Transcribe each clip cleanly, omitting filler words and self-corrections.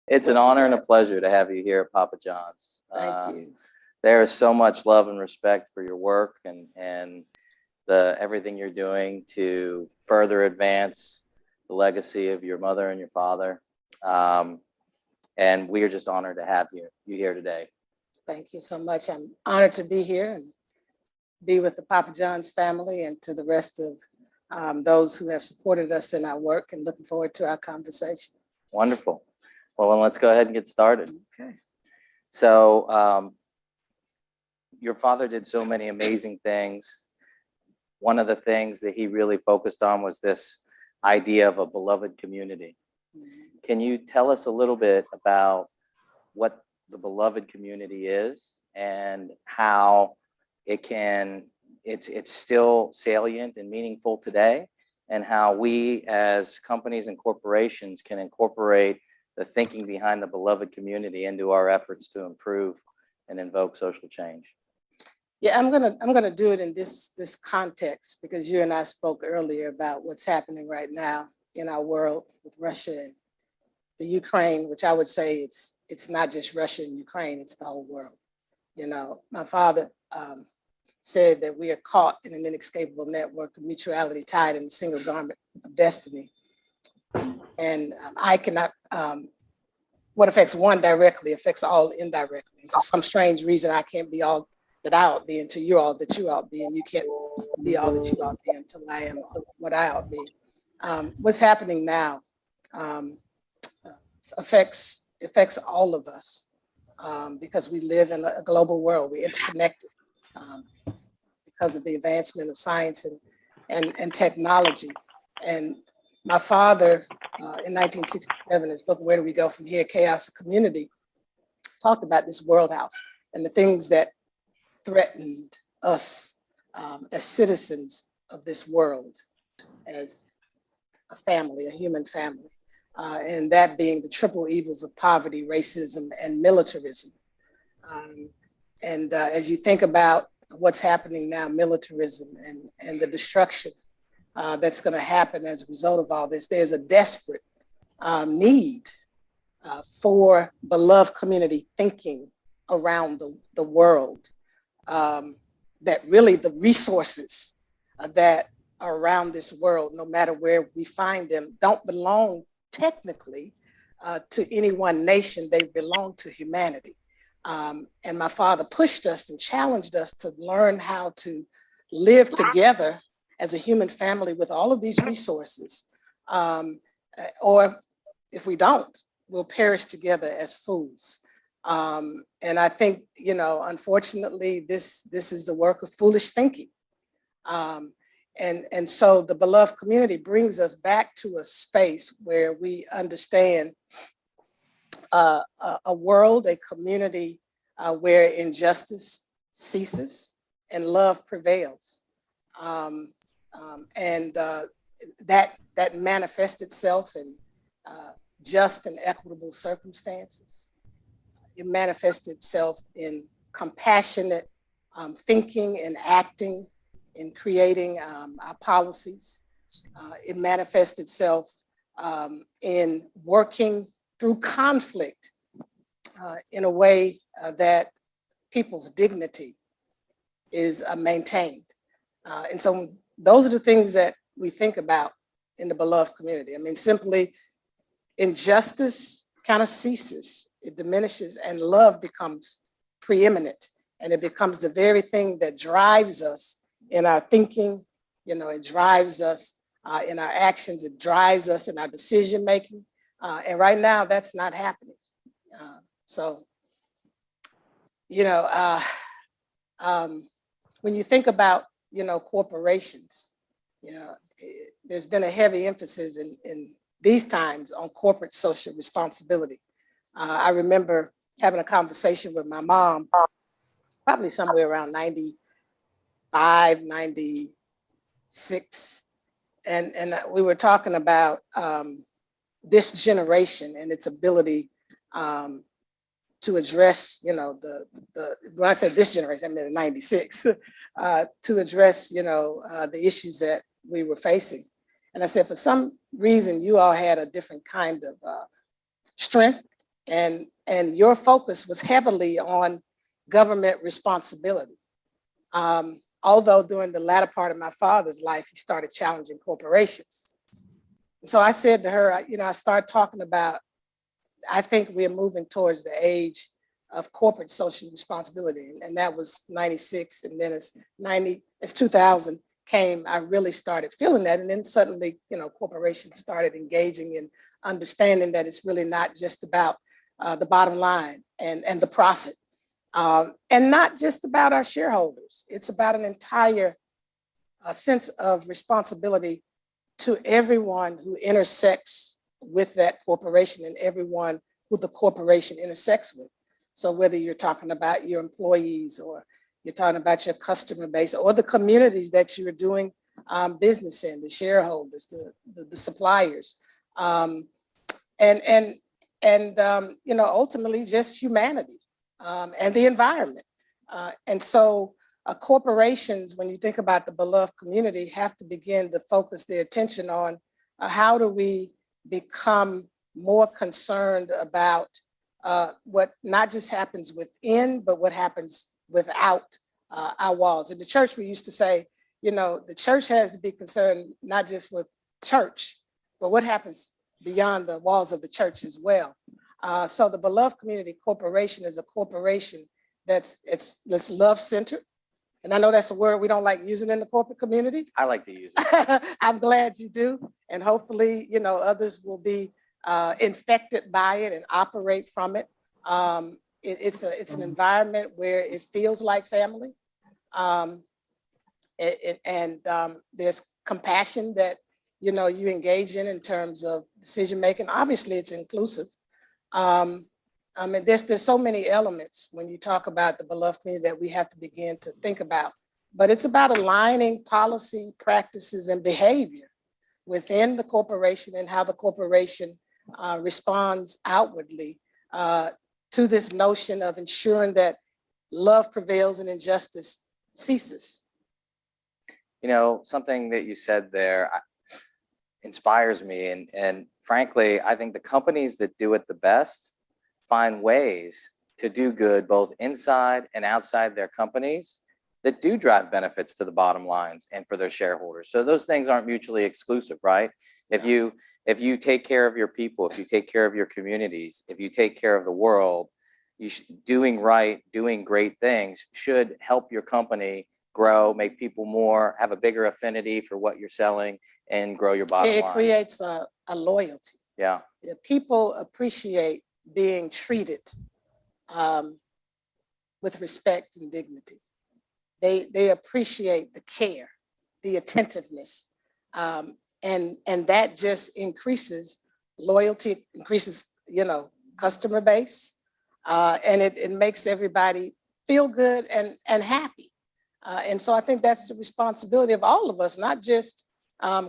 It's an honor and a pleasure to have you here at Papa John's. Thank you. There is so much love and respect for your work and everything you're doing to further advance the legacy of your mother and your father. And we are just honored to have you here today. Thank you so much. I'm honored to be here and be with the Papa John's family and to the rest of those who have supported us in our work, and looking forward to our conversation. Wonderful. Well, then let's go ahead and get started. Okay. So your father did so many amazing things. One of the things that he really focused on was this idea of a beloved community. Can you tell us a little bit about what the beloved community is and how it's still salient and meaningful today, and how we as companies and corporations can incorporate the thinking behind the beloved community into our efforts to improve and invoke social change? Yeah, I'm gonna do it in this context, because you and I spoke earlier about what's happening right now in our world with Russia and the Ukraine, which I would say it's not just Russia and Ukraine, it's the whole world. You know, my father said that we are caught in an inescapable network of mutuality tied in a single garment of destiny. And I cannot, what affects one directly affects all indirectly. For some strange reason, I can't be all that I ought to be until you're all that you ought to be, and you can't be all that you ought to be until I am what I ought to be. What's happening now affects all of us because we live in a global world. We're interconnected because of the advancement of science and technology. And my father, in 1967, his book, Where Do We Go From Here? Chaos Community, talked about this world house and the things that threatened us as citizens of this world, as a family, a human family, and that being the triple evils of poverty, racism, and militarism. As you think about what's happening now, militarism and the destruction that's going to happen as a result of all this, there's a desperate need for beloved community thinking around the world. That really the resources that are around this world, no matter where we find them, don't belong technically to any one nation. They belong to humanity. And my father pushed us and challenged us to learn how to live together as a human family with all of these resources. Or if we don't, we'll perish together as fools. And I think, you know, unfortunately, this is the work of foolish thinking. And so the beloved community brings us back to a space where we understand a world, a community where injustice ceases and love prevails. That manifests itself in just and equitable circumstances. It manifests itself in compassionate thinking and acting, in creating our policies. It manifests itself in working through conflict in a way that people's dignity is maintained. And so those are the things that we think about in the beloved community. I mean, simply injustice kind of ceases. It diminishes, and love becomes preeminent, and it becomes the very thing that drives us in our thinking. You know, it drives us in our actions. It drives us in our decision making. And right now, that's not happening. So, you know, when you think about, you know, corporations, you know, there's been a heavy emphasis in these times on corporate social responsibility. I remember having a conversation with my mom, probably somewhere around 95, 96. And we were talking about this generation and its ability to address, you know, when I said this generation, I meant 96, to address, you know, the issues that we were facing. And I said, for some reason, you all had a different kind of strength and your focus was heavily on government responsibility. Although during the latter part of my father's life, he started challenging corporations. So I said to her, I started talking about, I think we're moving towards the age of corporate social responsibility. And that was 96. And then as 2000 came, I really started feeling that. And then suddenly, corporations started engaging in understanding that it's really not just about the bottom line and the profit. And not just about our shareholders. It's about an entire sense of responsibility to everyone who intersects with that corporation and everyone who the corporation intersects with. So whether you're talking about your employees or you're talking about your customer base or the communities that you're doing business in, the shareholders, the suppliers, ultimately just humanity and the environment. And so corporations, when you think about the beloved community, have to begin to focus their attention on how do we become more concerned about what not just happens within, but what happens without our walls. In the church, we used to say, the church has to be concerned not just with church, but what happens beyond the walls of the church as well. So the Beloved Community Corporation is a corporation that's love-centered. And I know that's a word we don't like using in the corporate community. I like to use it. I'm glad you do. And hopefully, others will be infected by it and operate from it. It's an environment where it feels like family. There's compassion that, you engage in terms of decision-making. Obviously, it's inclusive. There's so many elements when you talk about the beloved community that we have to begin to think about, but it's about aligning policy, practices, and behavior within the corporation and how the corporation responds outwardly to this notion of ensuring that love prevails and injustice ceases. Something that you said there inspires me. And frankly, I think the companies that do it the best find ways to do good both inside and outside their companies that do drive benefits to the bottom lines and for their shareholders. So those things aren't mutually exclusive, right? If you take care of your people, if you take care of your communities, if you take care of the world, doing great things should help your company grow, make people have a bigger affinity for what you're selling, and grow your bottom line. It creates a loyalty. Yeah. People appreciate being treated with respect and dignity. They appreciate the care, the attentiveness, and that just increases loyalty, increases customer base, and it makes everybody feel good and happy. And so I think that's the responsibility of all of us, not just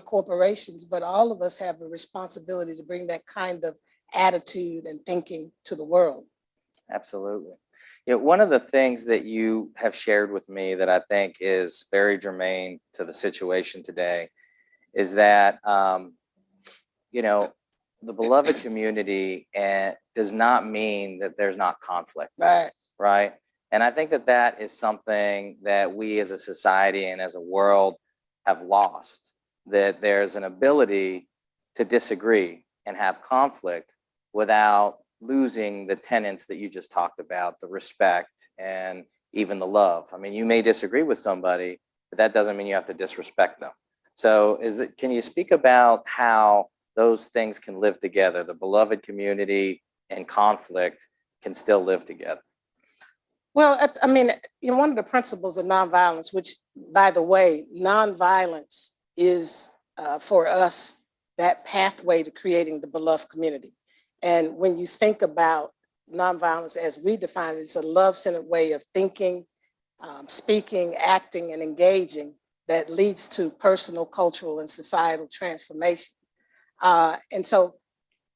corporations, but all of us have a responsibility to bring that kind of attitude and thinking to the world. Absolutely. One of the things that you have shared with me that I think is very germane to the situation today is that, the beloved community does not mean that there's not conflict. Right. And I think that is something that we as a society and as a world have lost, that there's an ability to disagree and have conflict without losing the tenets that you just talked about, the respect and even the love. I mean, you may disagree with somebody, but that doesn't mean you have to disrespect them. So can you speak about how those things can live together? The beloved community and conflict can still live together. Well, one of the principles of nonviolence, which, by the way, nonviolence is for us that pathway to creating the beloved community. And when you think about nonviolence as we define it, it's a love-centered way of thinking, speaking, acting, and engaging that leads to personal, cultural, and societal transformation. And so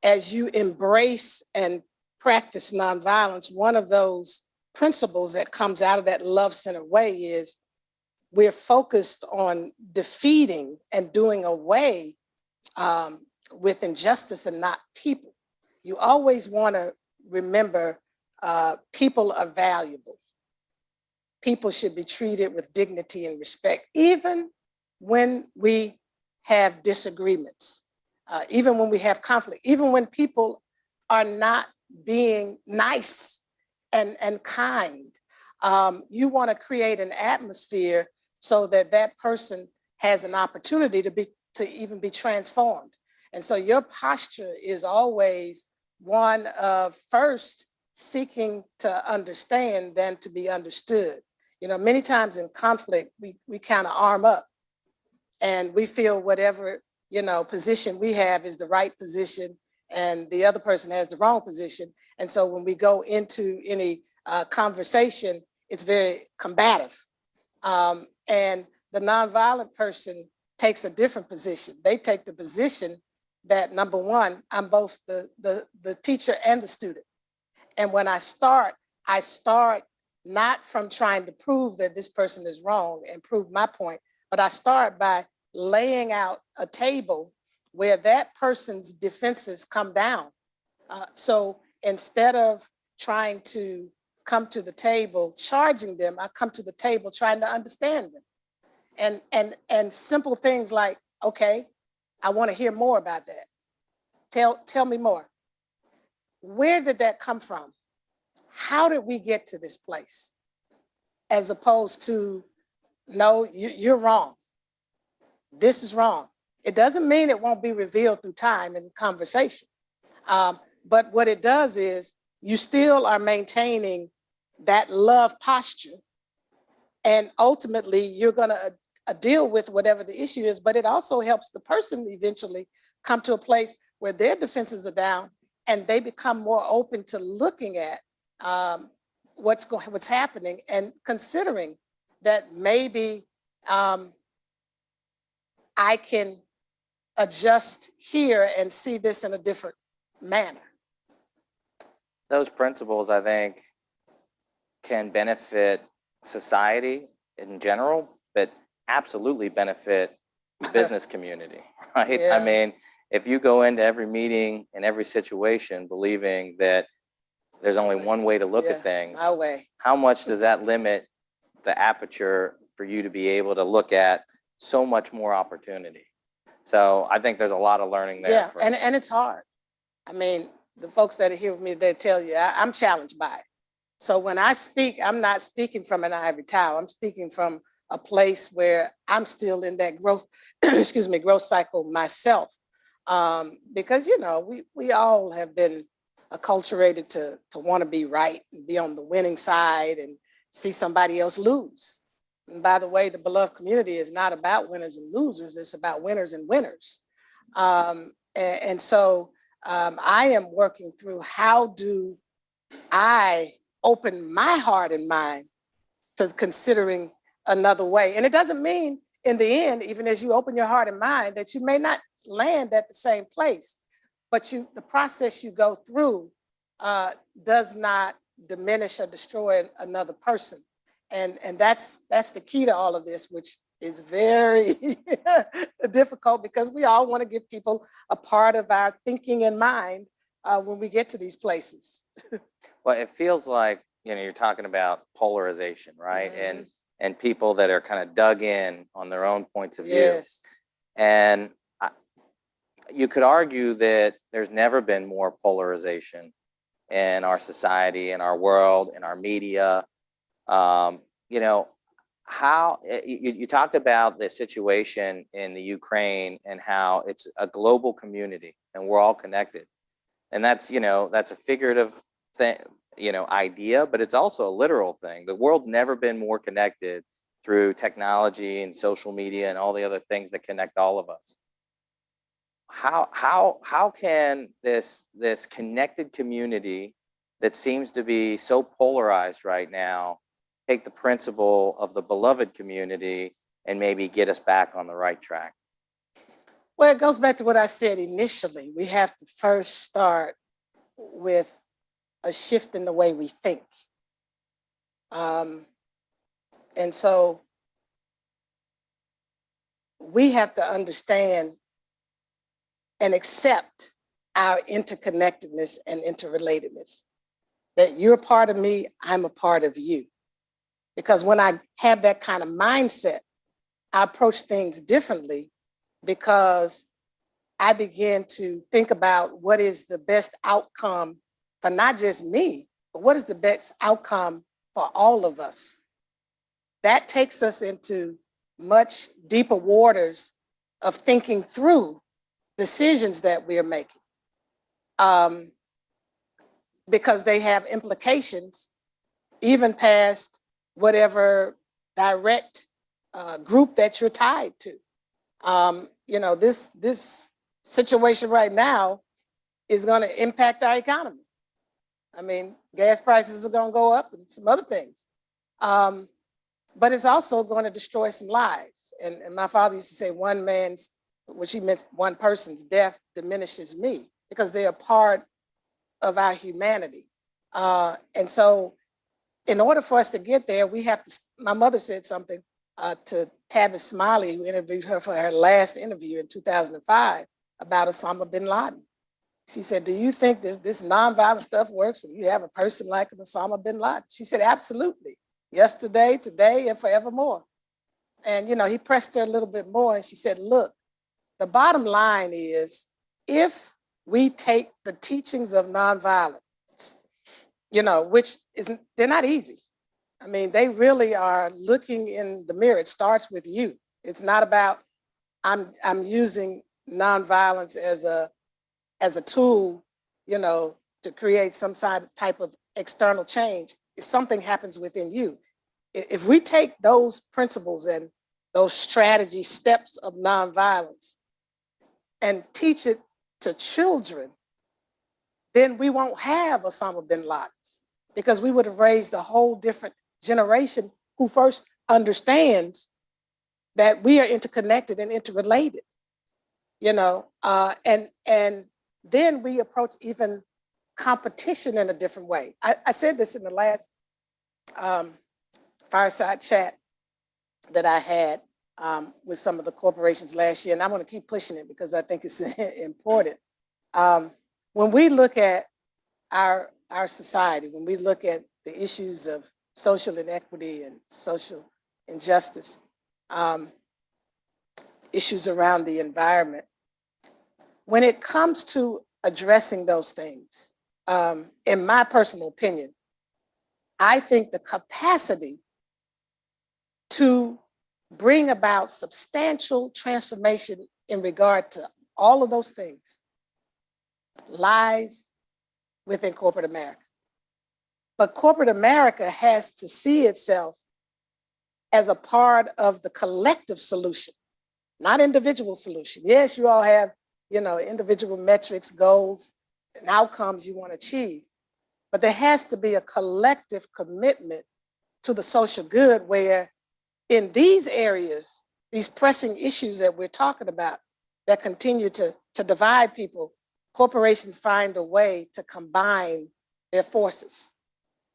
as you embrace and practice nonviolence, one of those principles that comes out of that love-centered way is we're focused on defeating and doing away with injustice and not people. You always want to remember people are valuable. People should be treated with dignity and respect, even when we have disagreements, even when we have conflict, even when people are not being nice and kind. You want to create an atmosphere so that that person has an opportunity to even be transformed. And so your posture is always one of first seeking to understand than to be understood. You know, many times in conflict, we kind of arm up and we feel whatever, you know, position we have is the right position and the other person has the wrong position. And so when we go into any conversation, it's very combative. And the nonviolent person takes a different position. They take the position that, number one, I'm both the teacher and the student. And when I start not from trying to prove that this person is wrong and prove my point, but I start by laying out a table where that person's defenses come down. So instead of trying to come to the table charging them, I come to the table trying to understand them. And simple things like, okay, I want to hear more about that. Tell me more. Where did that come from? How did we get to this place? As opposed to, no, you're wrong. This is wrong. It doesn't mean it won't be revealed through time and conversation. But what it does is you still are maintaining that love posture. And ultimately, you're going to deal with whatever the issue is, but it also helps the person eventually come to a place where their defenses are down and they become more open to looking at what's happening and considering that maybe I can adjust here and see this in a different manner. Those principles, I think, can benefit society in general, but absolutely benefit the business community, right? Yeah. I mean, if you go into every meeting and every situation believing that there's only one way to look at things, my way. How much does that limit the aperture for you to be able to look at so much more opportunity? So I think there's a lot of learning there. Yeah, and it's hard. I mean, the folks that are here with me today tell you I'm challenged by it. So when I speak, I'm not speaking from an ivory tower. I'm speaking from a place where I'm still in that growth, growth cycle myself. Because, you know, we all have been acculturated to want to be right and be on the winning side and see somebody else lose. And by the way, the beloved community is not about winners and losers. It's about winners and winners. And so I am working through how do I open my heart and mind to considering another way. And it doesn't mean in the end, even as you open your heart and mind, that you may not land at the same place, but the process you go through does not diminish or destroy another person. And that's the key to all of this, which is very difficult because we all want to give people a part of our thinking and mind when we get to these places. Well, it feels like, you know, you're talking about polarization, right? Mm-hmm. And people that are kind of dug in on their own points of view. And you could argue that there's never been more polarization in our society, in our world, in our media. You know, how you talked about the situation in the Ukraine and how it's a global community and we're all connected. And that's, you know, that's a figurative thing, you know, idea, but it's also a literal thing. The world's never been more connected through technology and social media and all the other things that connect all of us. How can this connected community that seems to be so polarized right now take the principle of the beloved community and maybe get us back on the right track? Well, it goes back to what I said initially. We have to first start with a shift in the way we think. And so we have to understand and accept our interconnectedness and interrelatedness. that you're a part of me, I'm a part of you. Because when I have that kind of mindset, I approach things differently because I begin to think about what is the best outcome for not just me, but what is the best outcome for all of us. That takes us into much deeper waters of thinking through decisions that we are making, because they have implications even past whatever direct group that you're tied to. This situation right now is going to impact our economy. I mean, gas prices are going to go up and some other things. But it's also going to destroy some lives. And my father used to say, one man's, which he meant one person's death diminishes me, because they are part of our humanity. And so in order for us to get there, we have to, my mother said something to Tavis Smiley, who interviewed her for her last interview in 2005 about Osama bin Laden. She said, do you think this nonviolent stuff works when you have a person like Osama bin Laden? She said, absolutely. Yesterday, today, and forevermore. And, he pressed her a little bit more, and she said, look, the bottom line is, if we take the teachings of nonviolence, which isn't, they're not easy. I mean, they really are looking in the mirror. It starts with you. It's not about, I'm using nonviolence as a tool, to create some type of external change. If something happens within you. If we take those principles and those strategy steps of nonviolence and teach it to children, then we won't have Osama bin Laden, because we would have raised a whole different generation who first understands that we are interconnected and interrelated, and then we approach even competition in a different way. I said this in the last fireside chat that I had with some of the corporations last year, and I'm going to keep pushing it because I think it's important. When we look at our society, when we look at the issues of social inequity and social injustice, issues around the environment, when it comes to addressing those things, in my personal opinion, I think the capacity to bring about substantial transformation in regard to all of those things lies within corporate America. But corporate America has to see itself as a part of the collective solution, not individual solution. Yes, you all have, individual metrics, goals, and outcomes you want to achieve, but there has to be a collective commitment to the social good, where in these areas, these pressing issues that we're talking about that continue to divide people, corporations find a way to combine their forces.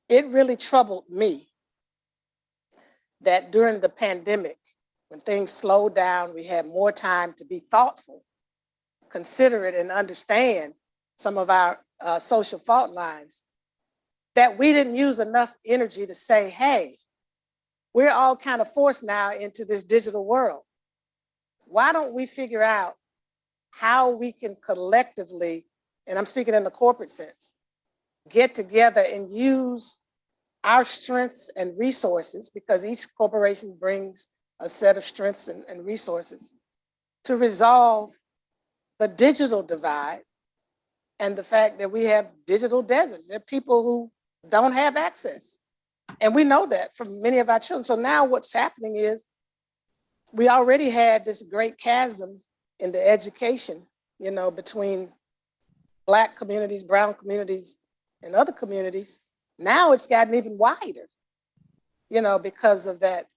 It really troubled me that during the pandemic, when things slowed down, we had more time to be thoughtful, considerate, and understand some of our social fault lines, that we didn't use enough energy to say, hey, we're all kind of forced now into this digital world. Why don't we figure out how we can collectively, and I'm speaking in the corporate sense, get together and use our strengths and resources, because each corporation brings a set of strengths and resources, to resolve the digital divide and the fact that we have digital deserts. There are people who don't have access. And we know that from many of our children. So now what's happening is we already had this great chasm in the education, between Black communities, brown communities, and other communities. Now it's gotten even wider, because of that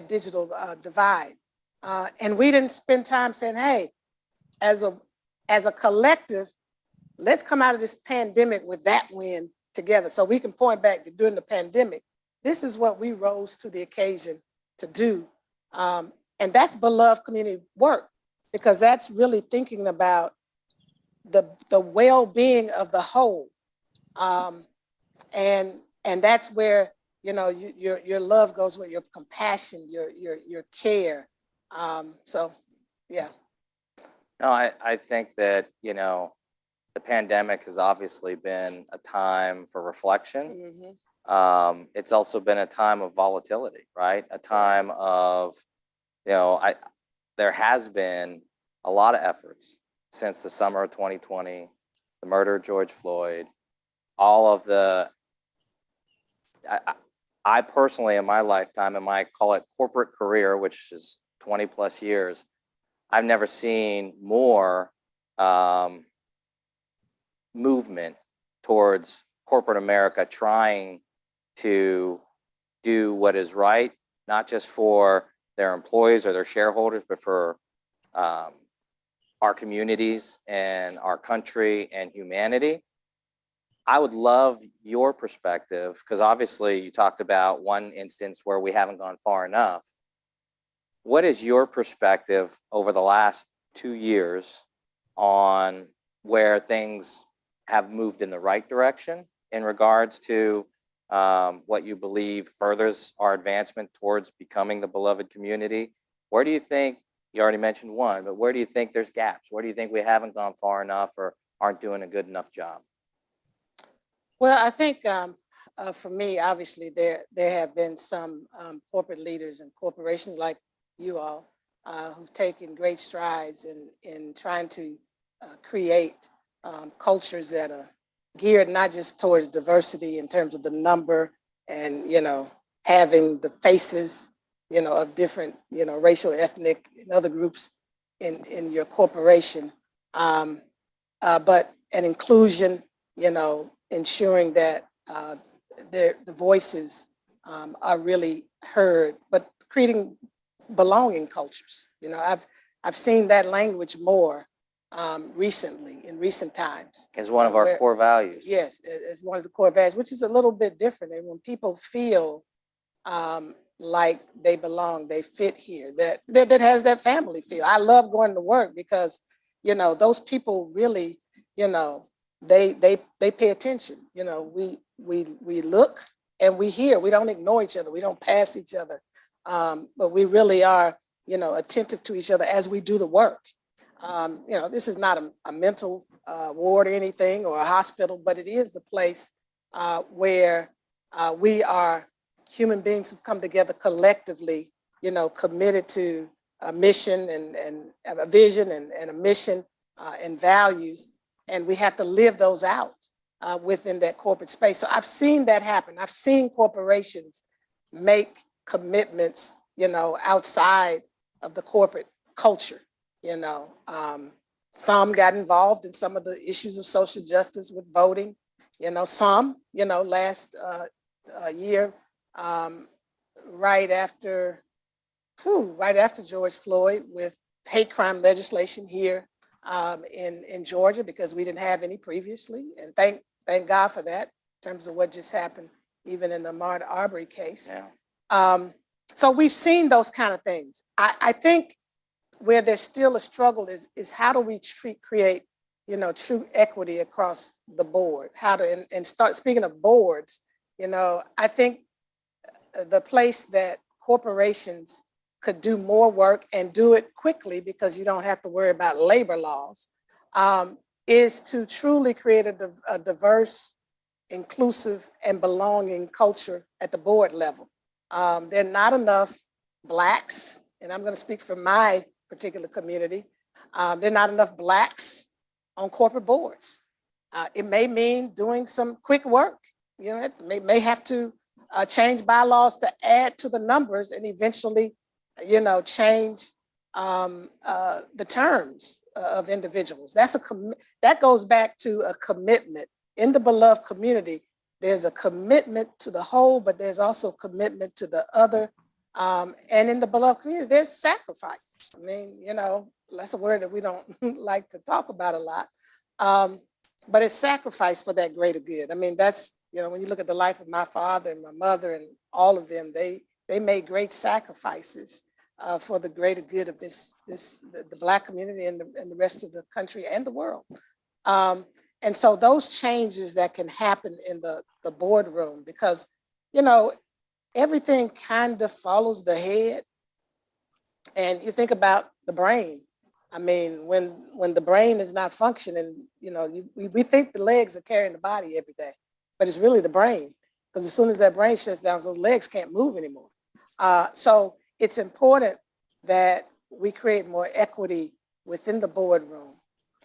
digital divide. And we didn't spend time saying, hey, as a collective, let's come out of this pandemic with that win together. So we can point back to during the pandemic, this is what we rose to the occasion to do. And that's beloved community work, because that's really thinking about the well-being of the whole. And that's where, you know, your love goes with your compassion, your care. So, yeah. No, I think that, you know, the pandemic has obviously been a time for reflection. It's also been a time of volatility, right? A time of, you know, there has been a lot of efforts since the summer of 2020, the murder of George Floyd, all of the, I personally, in my lifetime, in my, call it corporate career, which is 20 plus years, I've never seen more movement towards corporate America trying to do what is right, not just for their employees or their shareholders, but for our communities and our country and humanity. I would love your perspective, because obviously you talked about one instance where we haven't gone far enough. What is your perspective over the last 2 years on where things have moved in the right direction in regards to what you believe furthers our advancement towards becoming the beloved community? Where do you think, you already mentioned one, but where do you think there's gaps? Where do you think we haven't gone far enough or aren't doing a good enough job? Well, I think for me, obviously, there have been some corporate leaders and corporations like you all who've taken great strides in trying to create cultures that are geared not just towards diversity in terms of the number and, you know, having the faces, you know, of different, you know, racial, ethnic, and other groups in your corporation, but an inclusion, you know, ensuring that the voices are really heard, but creating belonging cultures. You know, I've seen that language more recently, in recent times. Is one of our core values. Yes, it's one of the core values, which is a little bit different. And when people feel like they belong, they fit here, that has that family feel. I love going to work because, you know, those people really, you know, they pay attention. You know, we look and we hear. We don't ignore each other. We don't pass each other. But we really are, you know, attentive to each other as we do the work. You know, this is not a mental ward or anything, or a hospital, but it is a place where we are human beings who've come together collectively, you know, committed to a mission and a vision and a mission and values. And we have to live those out within that corporate space. So I've seen that happen. I've seen corporations make commitments, you know, outside of the corporate culture. You know, some got involved in some of the issues of social justice with voting. You know, some, you know, last year, right after George Floyd, with hate crime legislation here in Georgia, because we didn't have any previously, and thank God for that in terms of what just happened, even in the Ahmaud Arbery case. Yeah. So we've seen those kind of things. I think where there's still a struggle is how do we create, you know, true equity across the board? How to, and start speaking of boards, you know, I think the place that corporations could do more work and do it quickly, because you don't have to worry about labor laws, is to truly create a diverse, inclusive, and belonging culture at the board level. There are not enough Blacks, and I'm going to speak for my particular community. There are not enough Blacks on corporate boards. It may mean doing some quick work. You know, it may have to change bylaws to add to the numbers, and eventually, you know, change the terms of individuals. That goes back to a commitment. In the beloved community, there's a commitment to the whole, but there's also commitment to the other. And in the beloved community, there's sacrifice. I mean, you know, that's a word that we don't like to talk about a lot. But it's sacrifice for that greater good. I mean, that's, you know, when you look at the life of my father and my mother and all of them, they made great sacrifices for the greater good of the Black community and the rest of the country and the world. And so those changes that can happen in the boardroom, because, you know, everything kind of follows the head. And you think about the brain. I mean, when the brain is not functioning, you know, we think the legs are carrying the body every day, but it's really the brain. Because as soon as that brain shuts down, those legs can't move anymore. So it's important that we create more equity within the boardroom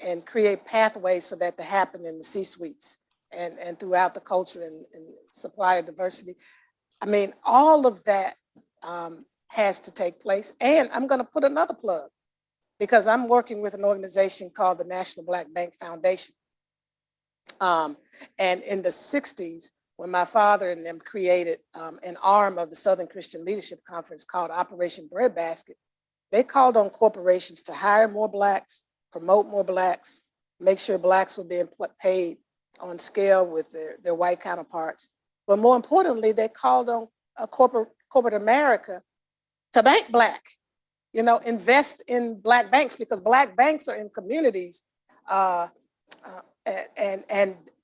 and create pathways for that to happen in the C-suites and throughout the culture and supplier diversity. I mean, all of that has to take place. And I'm going to put another plug, because I'm working with an organization called the National Black Bank Foundation. And in the 60s, when my father and them created an arm of the Southern Christian Leadership Conference called Operation Breadbasket, they called on corporations to hire more Blacks, promote more Blacks, make sure Blacks were being paid on scale with their white counterparts. But more importantly, they called on corporate America to bank Black, you know, invest in Black banks, because Black banks are in communities and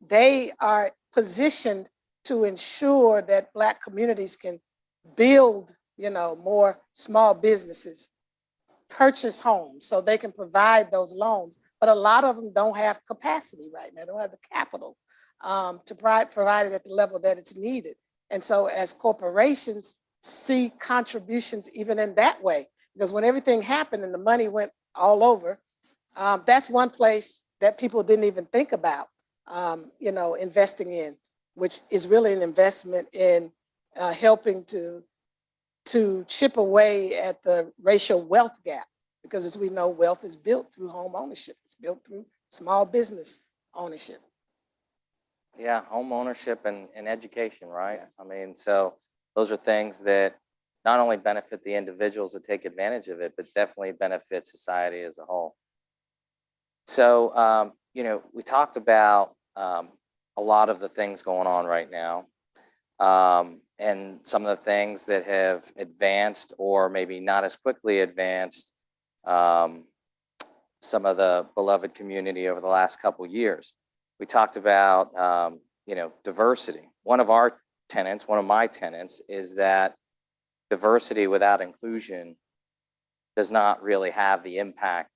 they are positioned to ensure that Black communities can build, you know, more small businesses, purchase homes so they can provide those loans. But a lot of them don't have capacity right now, don't have the capital to provide it at the level that it's needed. And so as corporations see contributions even in that way, because when everything happened and the money went all over, that's one place that people didn't even think about, you know, investing in, which is really an investment in helping to chip away at the racial wealth gap. Because as we know, wealth is built through home ownership. It's built through small business ownership. Yeah, home ownership and education, right? Yeah. I mean, so those are things that not only benefit the individuals that take advantage of it, but definitely benefit society as a whole. So, you know, we talked about a lot of the things going on right now, and some of the things that have advanced or maybe not as quickly advanced some of the beloved community over the last couple of years. We talked about, you know, diversity. One of my tenets is that diversity without inclusion does not really have the impact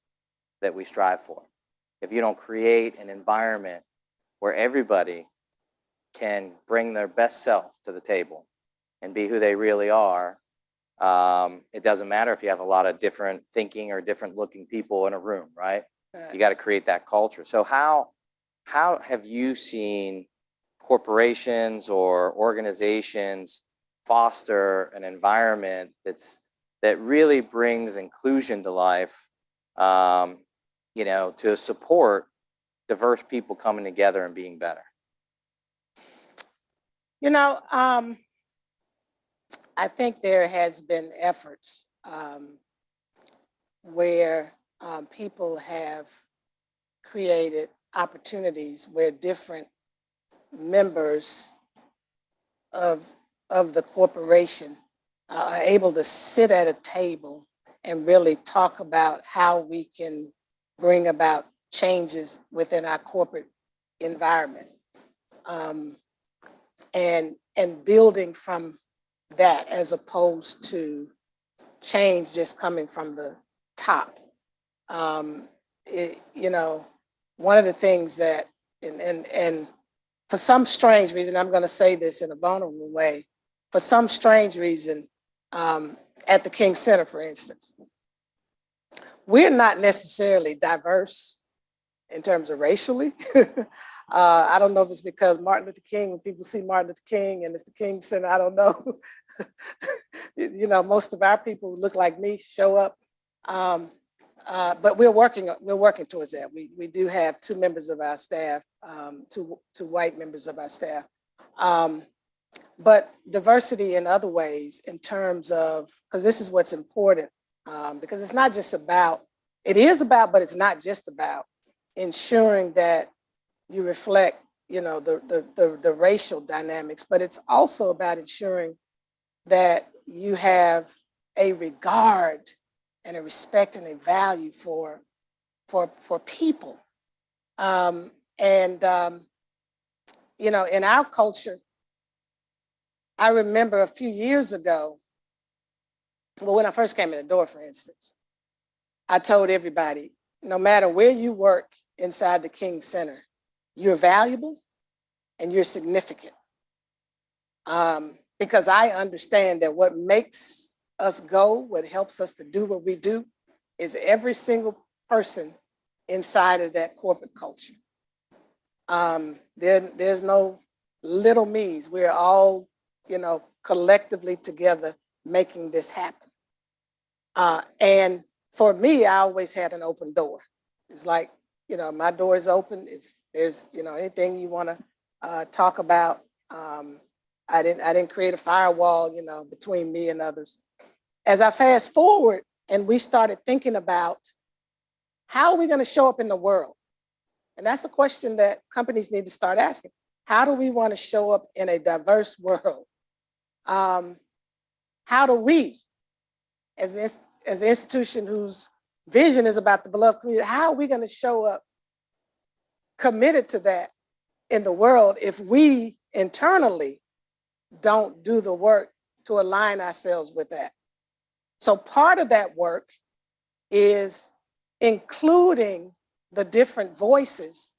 that we strive for. If you don't create an environment where everybody can bring their best self to the table and be who they really are, it doesn't matter if you have a lot of different thinking or different looking people in a room, right? You got to create that culture. So how have you seen corporations or organizations foster an environment that really brings inclusion to life, you know, to support diverse people coming together and being better? You know, I think there has been efforts where people have created opportunities where different members of the corporation are able to sit at a table and really talk about how we can bring about changes within our corporate environment, and building from that, as opposed to change just coming from the top. You know, one of the things that, and for some strange reason, I'm going to say this in a vulnerable way, for some strange reason, at the King Center, for instance, we're not necessarily diverse in terms of racially. I don't know if it's because Martin Luther King, when people see Martin Luther King and it's the King Center, I don't know. You know, most of our people who look like me show up. But we're working towards that. We do have two members of our staff, two white members of our staff. But diversity in other ways, in terms of, because this is what's important, because it's not just about, it is about, but it's not just about ensuring that you reflect, you know, the racial dynamics, but it's also about ensuring that you have a regard and a respect and a value for people. And, you know, in our culture, I remember a few years ago, well, when I first came in the door, for instance, I told everybody, no matter where you work inside the King Center, you're valuable and you're significant. Because I understand that what makes us go, what helps us to do what we do, is every single person inside of that corporate culture. There's no little me's. We're all, you know, collectively together making this happen. And for me, I always had an open door. It's like, you know, my door is open. If there's, you know, anything you want to talk about, I didn't create a firewall, you know, between me and others. As I fast forward and we started thinking about how are we going to show up in the world? And that's a question that companies need to start asking. How do we want to show up in a diverse world? How do we, as the institution whose vision is about the beloved community, how are we going to show up committed to that in the world if we internally don't do the work to align ourselves with that? So part of that work is including the different voices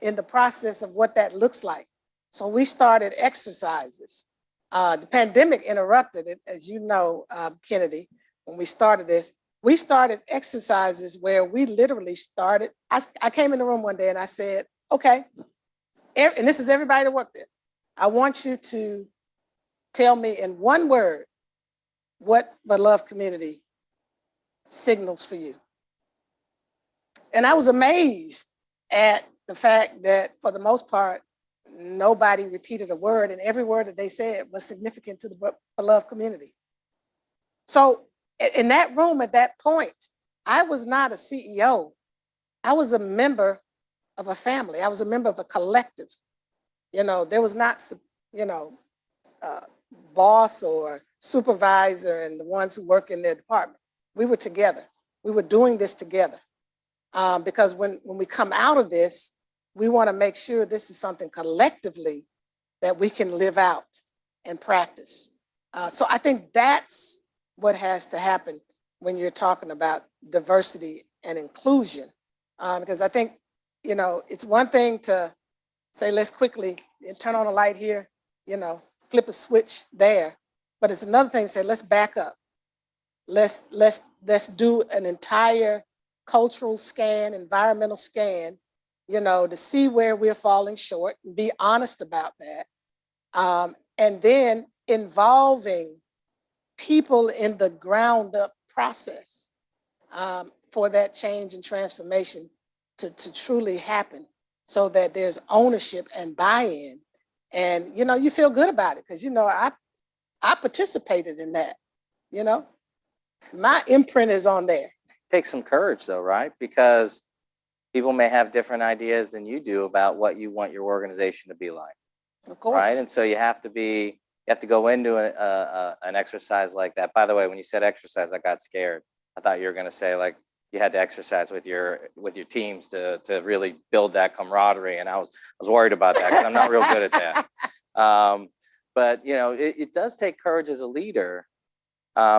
in the process of what that looks like. So we started exercises. The pandemic interrupted it, as you know, Kennedy, when we started this. We started exercises where we literally started. I came in the room one day and I said, okay, and this is everybody that worked there. I want you to tell me in one word what beloved community signals for you. And I was amazed at the fact that for the most part, nobody repeated a word, and every word that they said was significant to the beloved community. So in that room at that point, I was not a CEO. I was a member of a family. I was a member of a collective. You know, there was not, you know, boss or supervisor and the ones who work in their department. We were together. We were doing this together. Because when we come out of this, we want to make sure this is something collectively that we can live out and practice. So I think that's what has to happen when you're talking about diversity and inclusion. Because I think, you know, it's one thing to say, let's quickly turn on a light here, you know, flip a switch there. But it's another thing to say, let's back up. Let's do an entire cultural scan, environmental scan, you know, to see where we're falling short and be honest about that. And then involving people in the ground up process for that change and transformation to truly happen so that there's ownership and buy-in. And, you know, you feel good about it because, you know, I participated in that, you know, my imprint is on there. Takes some courage though, right? Because people may have different ideas than you do about what you want your organization to be like. Of course. Right. And so you have to go into an exercise like that. By the way, when you said exercise, I got scared. I thought you were going to say like you had to exercise with your teams to really build that camaraderie. And I was worried about that because I'm not real good at that. But, you know, it does take courage as a leader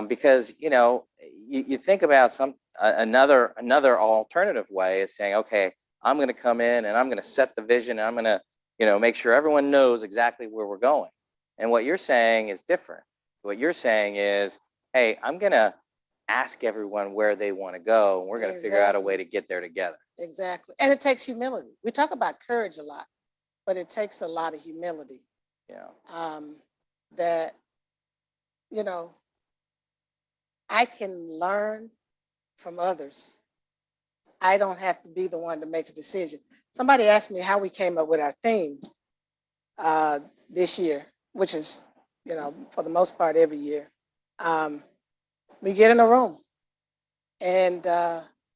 because, you know, you think about another alternative way is saying, okay, I'm going to come in and I'm going to set the vision and I'm going to, you know, make sure everyone knows exactly where we're going. And what you're saying is different. What you're saying is, hey, I'm going to ask everyone where they want to go. And we're going to figure out a way to get there together. Exactly. And it takes humility. We talk about courage a lot, but it takes a lot of humility. Yeah. That, you know, I can learn from others. I don't have to be the one to make the decision. Somebody asked me how we came up with our theme this year, which is, you know, for the most part every year. We get in a room and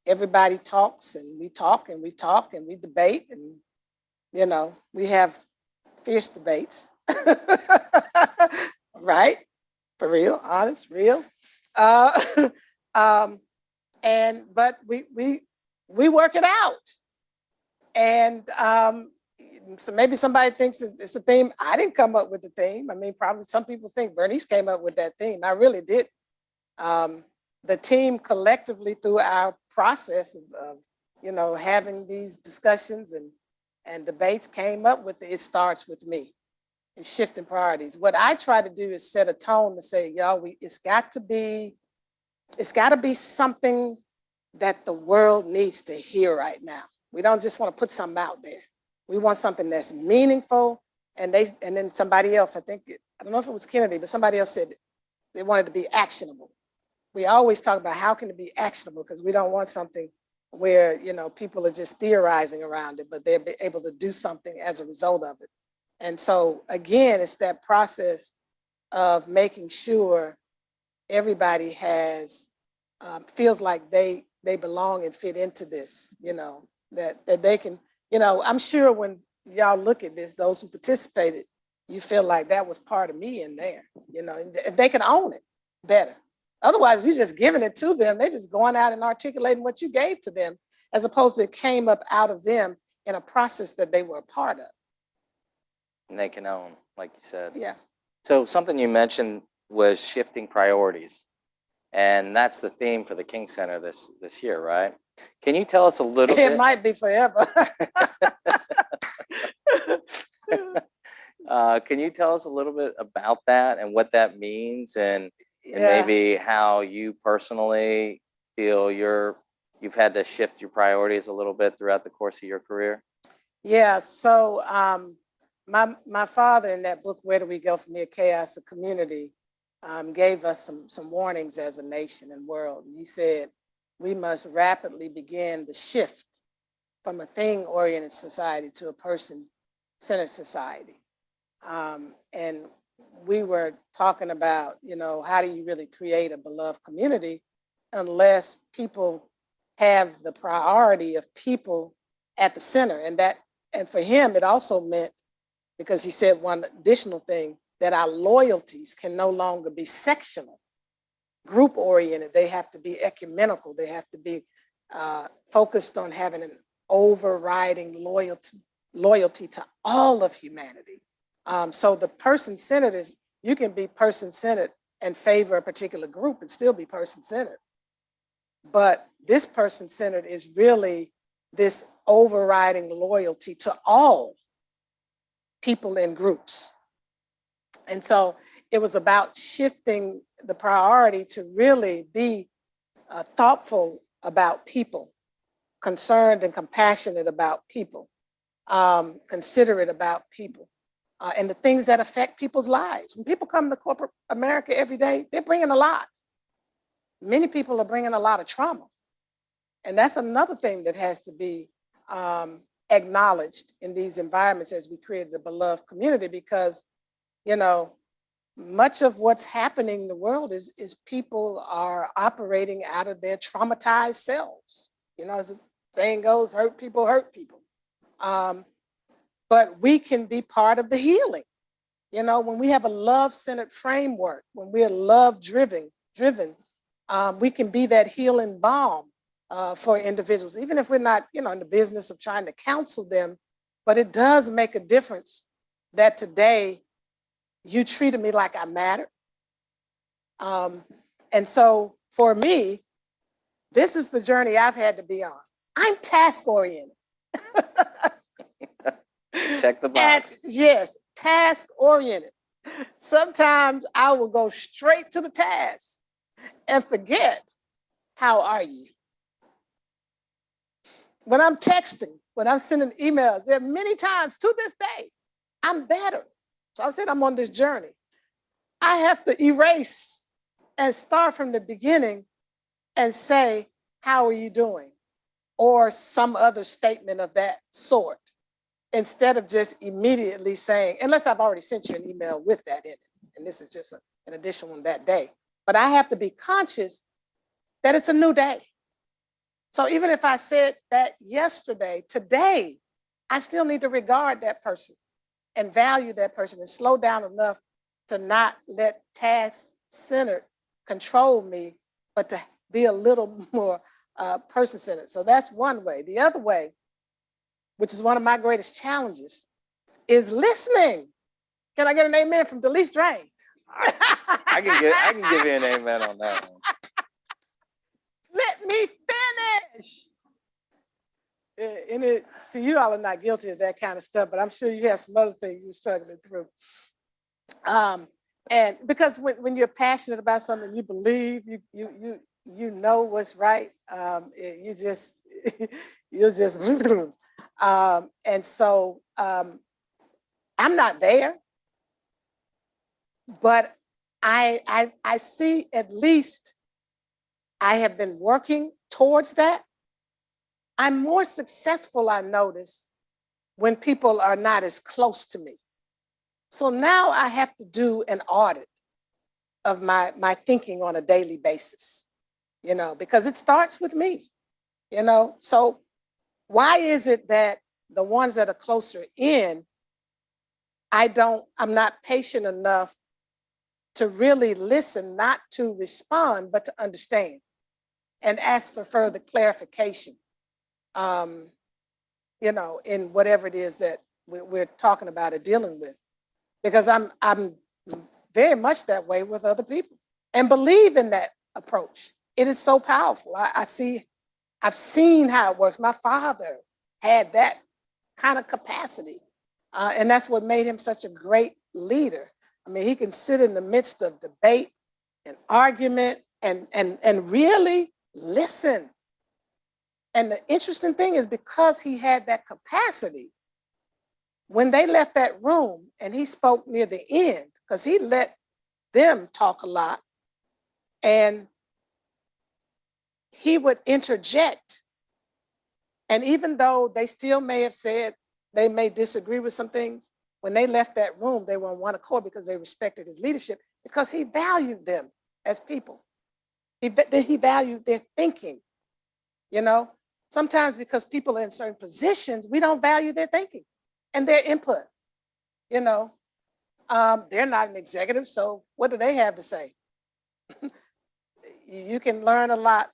everybody talks and we talk and we talk and we debate and, you know, we have fierce debates, right? For real, honest, real. But we work it out. And so maybe somebody thinks it's a theme. I didn't come up with the theme. I mean, probably some people think Bernice came up with that theme. I really did. The team collectively through our process of having these discussions and debates came up with it starts with me and shifting priorities. What I try to do is set a tone to say, y'all, it's got to be something that the world needs to hear right now. We don't just want to put something out there. We want something that's meaningful. And then somebody else, I don't know if it was Kennedy, but somebody else said they wanted to be actionable. We always talk about how can it be actionable, because we don't want something where people are just theorizing around it, but they're able to do something as a result of it. And so again, it's that process of making sure everybody feels like they belong and fit into this, that they can, I'm sure when y'all look at this, those who participated, you feel like that was part of me in there, and they can own it better. Otherwise, we're just giving it to them. They're just going out and articulating what you gave to them, as opposed to it came up out of them in a process that they were a part of. And they can own, like you said. Yeah. So something you mentioned was shifting priorities. And that's the theme for the King Center this year, right? Can you tell us a little bit? It might be forever. Can you tell us a little bit about that and what that means, and maybe how you personally feel you've had to shift your priorities a little bit throughout the course of your career? Yeah, so my father in that book, Where Do We Go From Here, Chaos of Community, gave us some warnings as a nation and world. And he said, we must rapidly begin the shift from a thing-oriented society to a person-centered society. And we were talking about, how do you really create a beloved community unless people have the priority of people at the center. And for him, it also meant, because he said one additional thing, that our loyalties can no longer be sectional, group oriented. They have to be ecumenical. They have to be focused on having an overriding loyalty to all of humanity. So the person-centered is, you can be person-centered and favor a particular group and still be person-centered. But this person-centered is really this overriding loyalty to all people in groups. And so it was about shifting the priority to really be thoughtful about people, concerned and compassionate about people, considerate about people, and the things that affect people's lives. When people come to corporate America every day, they're bringing a lot. Many people are bringing a lot of trauma. And that's another thing that has to be acknowledged in these environments as we create the beloved community, because, much of what's happening in the world is people are operating out of their traumatized selves. As the saying goes, hurt people hurt people. But we can be part of the healing. When we have a love-centered framework, when we're love-driven, we can be that healing balm for individuals, even if we're not, in the business of trying to counsel them. But it does make a difference that today you treated me like I mattered. And so for me, this is the journey I've had to be on. I'm task-oriented. Check the box. Yes, task-oriented. Sometimes I will go straight to the task and forget, how are you? When I'm texting, when I'm sending emails, there are many times to this day, I'm better. So I said, I'm on this journey. I have to erase and start from the beginning and say, how are you doing? Or some other statement of that sort, instead of just immediately saying, unless I've already sent you an email with that in it, and this is just an additional one that day. But I have to be conscious that it's a new day. So even if I said that yesterday, today, I still need to regard that person and value that person and slow down enough to not let task-centered control me, but to be a little more person-centered. So that's one way. The other way, which is one of my greatest challenges, is listening. Can I get an amen from Delise Drain? I can give you an amen on that one. Let me finish. See, you all are not guilty of that kind of stuff, but I'm sure you have some other things you're struggling through. And because when you're passionate about something, you believe, you know what's right. You just and so I'm not there, but I see at least I have been working towards that. I'm more successful, I notice, when people are not as close to me. So now I have to do an audit of my thinking on a daily basis, because it starts with me, So why is it that the ones that are closer in, I'm not patient enough to really listen, not to respond, but to understand and ask for further clarification, in whatever it is that we're talking about or dealing with. Because I'm very much that way with other people and believe in that approach. It is so powerful. I've seen how it works. My father had that kind of capacity. And that's what made him such a great leader. I mean, he can sit in the midst of debate and argument and really listen. And the interesting thing is, because he had that capacity, when they left that room and he spoke near the end, because he let them talk a lot, and he would interject. And even though they still may have said they may disagree with some things, when they left that room, they were on one accord because they respected his leadership, because he valued them as people. He valued their thinking, Sometimes because people are in certain positions, we don't value their thinking and their input, They're not an executive, so what do they have to say? You can learn a lot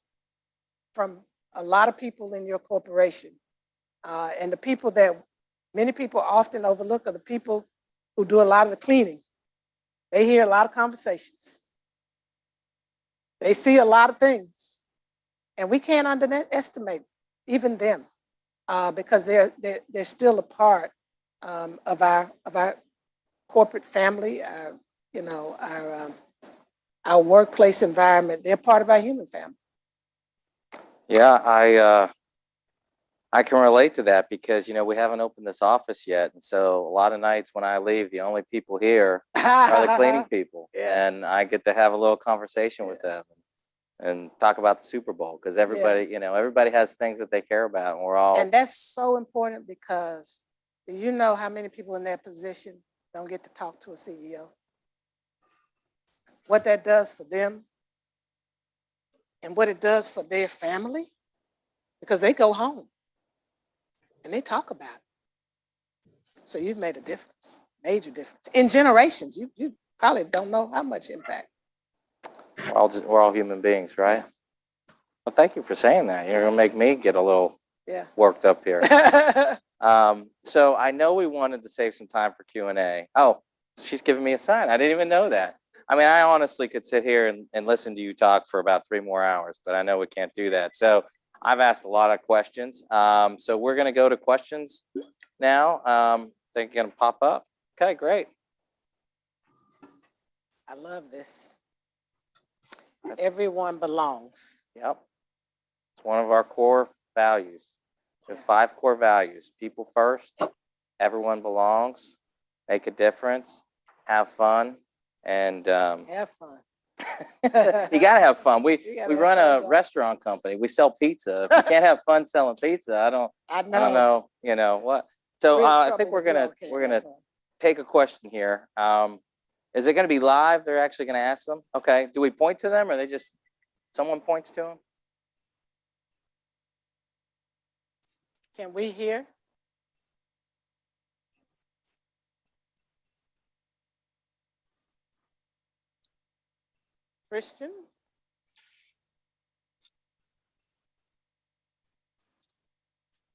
from a lot of people in your corporation. And the people that many people often overlook are the people who do a lot of the cleaning. They hear a lot of conversations. They see a lot of things. And we can't underestimate even them, because they're still a part of our corporate family, our workplace environment. They're part of our human family. Yeah, I can relate to that because, we haven't opened this office yet. And so a lot of nights when I leave, the only people here are the cleaning people. Yeah. And I get to have a little conversation with them and talk about the Super Bowl, because everybody, everybody has things that they care about, and we're all. And that's so important, because do you know how many people in that position don't get to talk to a CEO? What that does for them and what it does for their family, because they go home and they talk about it. So you've made a difference, major difference in generations. You probably don't know how much impact. We're all human beings, right? Well, thank you for saying that. You're gonna make me get a little worked up here. So I know we wanted to save some time for Q&A. Oh, she's giving me a sign. I didn't even know that. I mean, I honestly could sit here and listen to you talk for about 3 more hours, but I know we can't do that. So I've asked a lot of questions. So we're gonna go to questions now. They're gonna pop up. Okay, great. I love this. Everyone belongs. Yep. It's one of our core values. We have 5 core values: people first, everyone belongs, make a difference, have fun, and have fun. You gotta have fun. We run a restaurant company. We sell pizza. If you can't have fun selling pizza, I don't know. You know what? So I think we're gonna take a question here. Is it going to be live? They're actually going to ask them. Okay. Do we point to them, or they just someone points to them? Can we hear? Christian?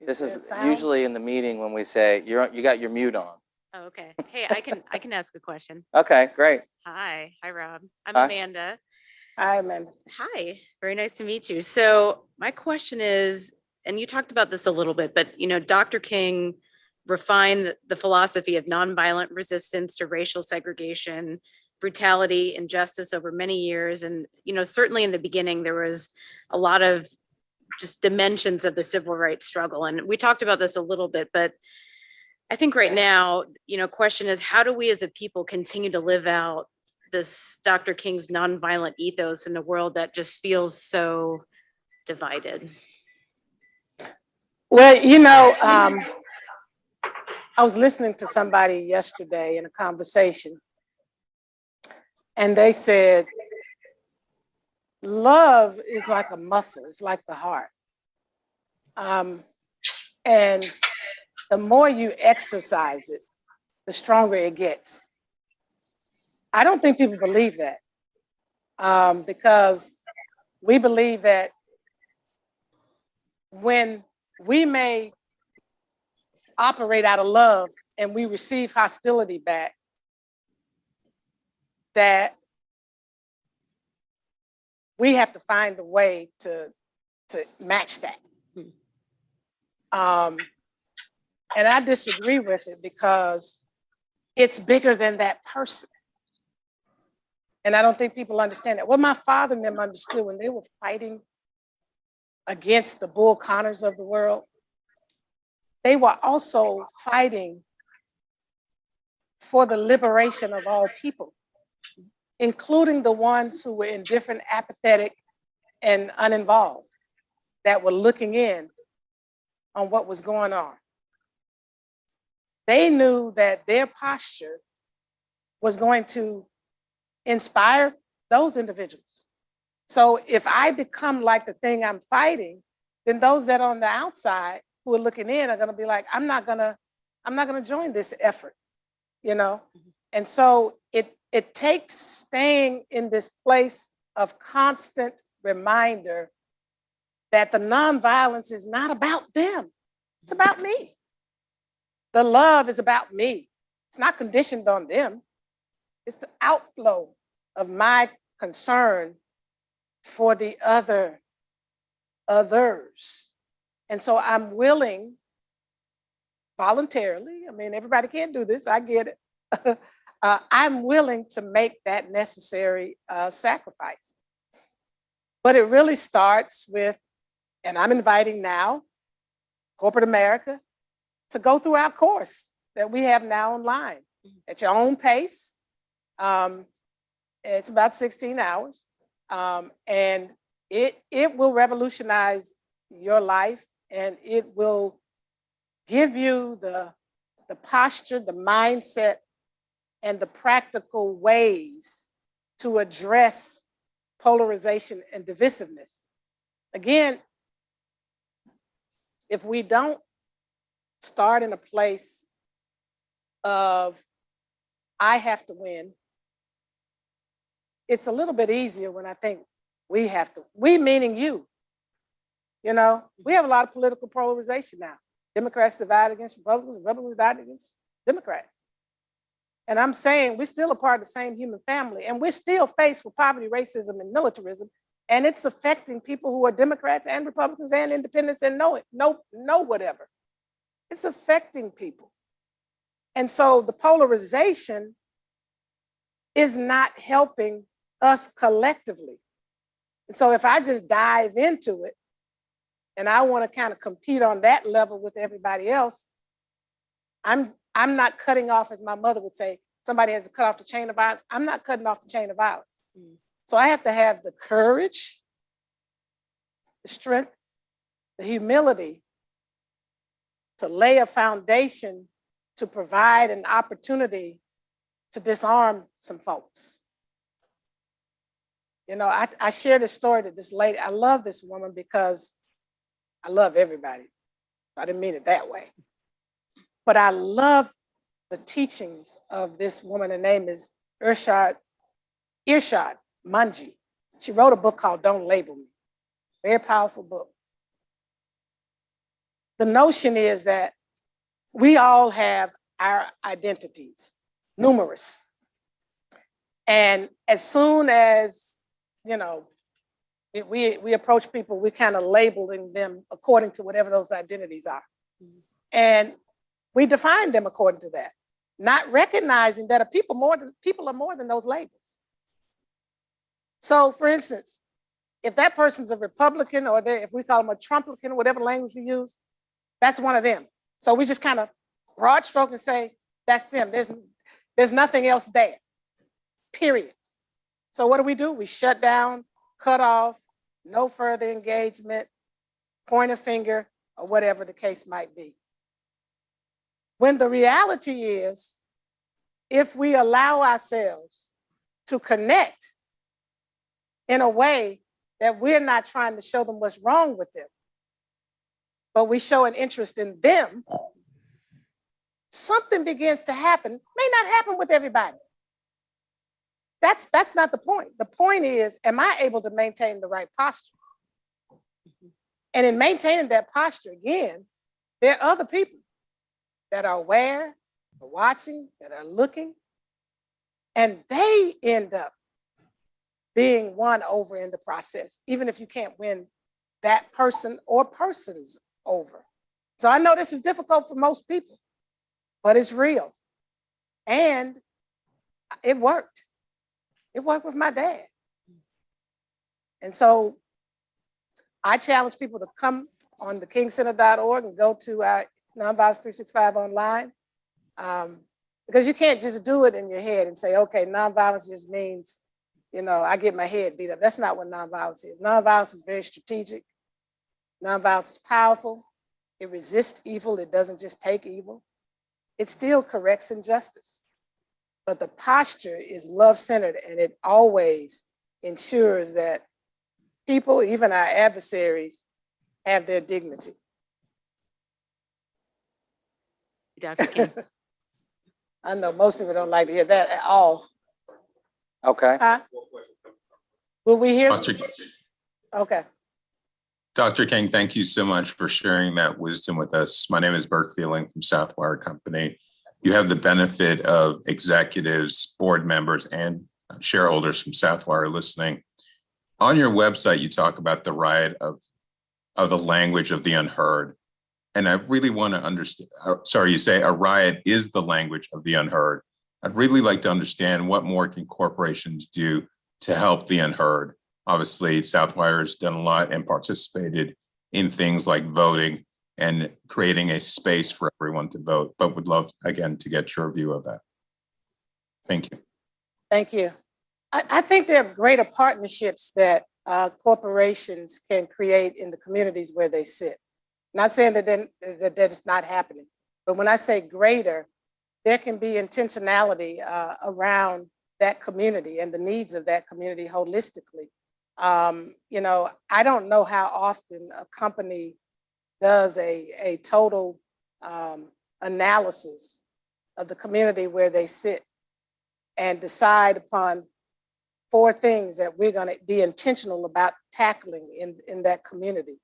This there is sound? usually in the meeting when we say, you got your mute on. Oh, okay. Hey, I can ask a question. Okay, great. Hi, Rob. I'm Hi. Amanda. Hi, Amanda. Hi, very nice to meet you. So my question is, and you talked about this a little bit, but Dr. King refined the philosophy of nonviolent resistance to racial segregation, brutality, injustice over many years. And, certainly in the beginning, there was a lot of just dimensions of the civil rights struggle. And we talked about this a little bit, but I think right now, question is, how do we as a people continue to live out this Dr. King's nonviolent ethos in a world that just feels so divided? Well, I was listening to somebody yesterday in a conversation, and they said, love is like a muscle, it's like the heart. And the more you exercise it, the stronger it gets. I don't think people believe that, because we believe that when we may operate out of love and we receive hostility back, that we have to find a way to match that. And I disagree with it because it's bigger than that person. And I don't think people understand that. What my father and them understood when they were fighting against the Bull Connors of the world, they were also fighting for the liberation of all people, including the ones who were indifferent, apathetic, and uninvolved, that were looking in on what was going on. They knew that their posture was going to inspire those individuals. So if I become like the thing I'm fighting, then those that are on the outside who are looking in are going to be like, I'm not going to join this effort, And so it takes staying in this place of constant reminder that the nonviolence is not about them. It's about me. The love is about me. It's not conditioned on them. It's the outflow of my concern for the others. And so I'm willing voluntarily, everybody can't do this, I get it. I'm willing to make that necessary sacrifice. But it really starts with, and I'm inviting now corporate America to go through our course that we have now online at your own pace. It's about 16 hours. And it will revolutionize your life, and it will give you the posture, the mindset, and the practical ways to address polarization and divisiveness. Again, if we don't start in a place of, I have to win, it's a little bit easier when I think we have to, we meaning you. We have a lot of political polarization now. Democrats divide against Republicans, Republicans divide against Democrats. And I'm saying we're still a part of the same human family, and we're still faced with poverty, racism, and militarism. And it's affecting people who are Democrats and Republicans and independents and know whatever. It's affecting people. And so the polarization is not helping us collectively. And so if I just dive into it and I want to kind of compete on that level with everybody else, I'm not cutting off, as my mother would say, somebody has to cut off the chain of violence. I'm not cutting off the chain of violence. So I have to have the courage, the strength, the humility to lay a foundation to provide an opportunity to disarm some folks. I shared a story to this lady. I love this woman because I love everybody. I didn't mean it that way. But I love the teachings of this woman. Her name is Irshad Manji. She wrote a book called Don't Label Me. Very powerful book. the notion is that we all have our identities, numerous. And as soon as, you know, we approach people, we kind of labeling them according to whatever those identities are. And we define them according to that, not recognizing that people are more than those labels. So for instance, if that person's a Republican or if we call them a Trumplican, whatever language we use, that's one of them. So we just kind of broad stroke and say, that's them. There's nothing else there, period. So what do? We shut down, cut off, no further engagement, point a finger, or whatever the case might be. When the reality is, if we allow ourselves to connect in a way that we're not trying to show them what's wrong with them, but we show an interest in them, something begins to happen. May not happen with everybody. That's not the point. The point is, am I able to maintain the right posture? And in maintaining that posture, again, there are other people that are aware, are watching, that are looking, and they end up being won over in the process, even if you can't win that person or persons over. So I know this is difficult for most people, but it's real. And it worked. It worked with my dad. And so I challenge people to come on the kingcenter.org and go to our Nonviolence 365 online, because you can't just do it in your head and say, okay, nonviolence just means, you know, I get my head beat up. That's not what nonviolence is. Nonviolence is very strategic. Nonviolence is powerful. It resists evil. It doesn't just take evil. It still corrects injustice. But the posture is love-centered, and it always ensures that people, even our adversaries, have their dignity. Dr. King. I know most people don't like to hear that at all. Okay. Huh? Will we hear? Okay. Dr. King, thank you so much for sharing that wisdom with us. My name is Bert Feeling from Southwire Company. You have the benefit of executives, board members, and shareholders from Southwire listening. On your website, you talk about the riot of the language of the unheard. And I really want to understand, you say a riot is the language of the unheard. I'd really like to understand what more can corporations do to help the unheard. Obviously, Southwire has done a lot and participated in things like voting and creating a space for everyone to vote, but would love, again, to get your view of that. Thank you. Thank you. I think there are greater partnerships that corporations can create in the communities where they sit. Not saying that it's not happening, but when I say greater, there can be intentionality around that community and the needs of that community holistically. You know, I don't know how often a company does a total analysis of the community where they sit and decide upon 4 things that we're going to be intentional about tackling in that community.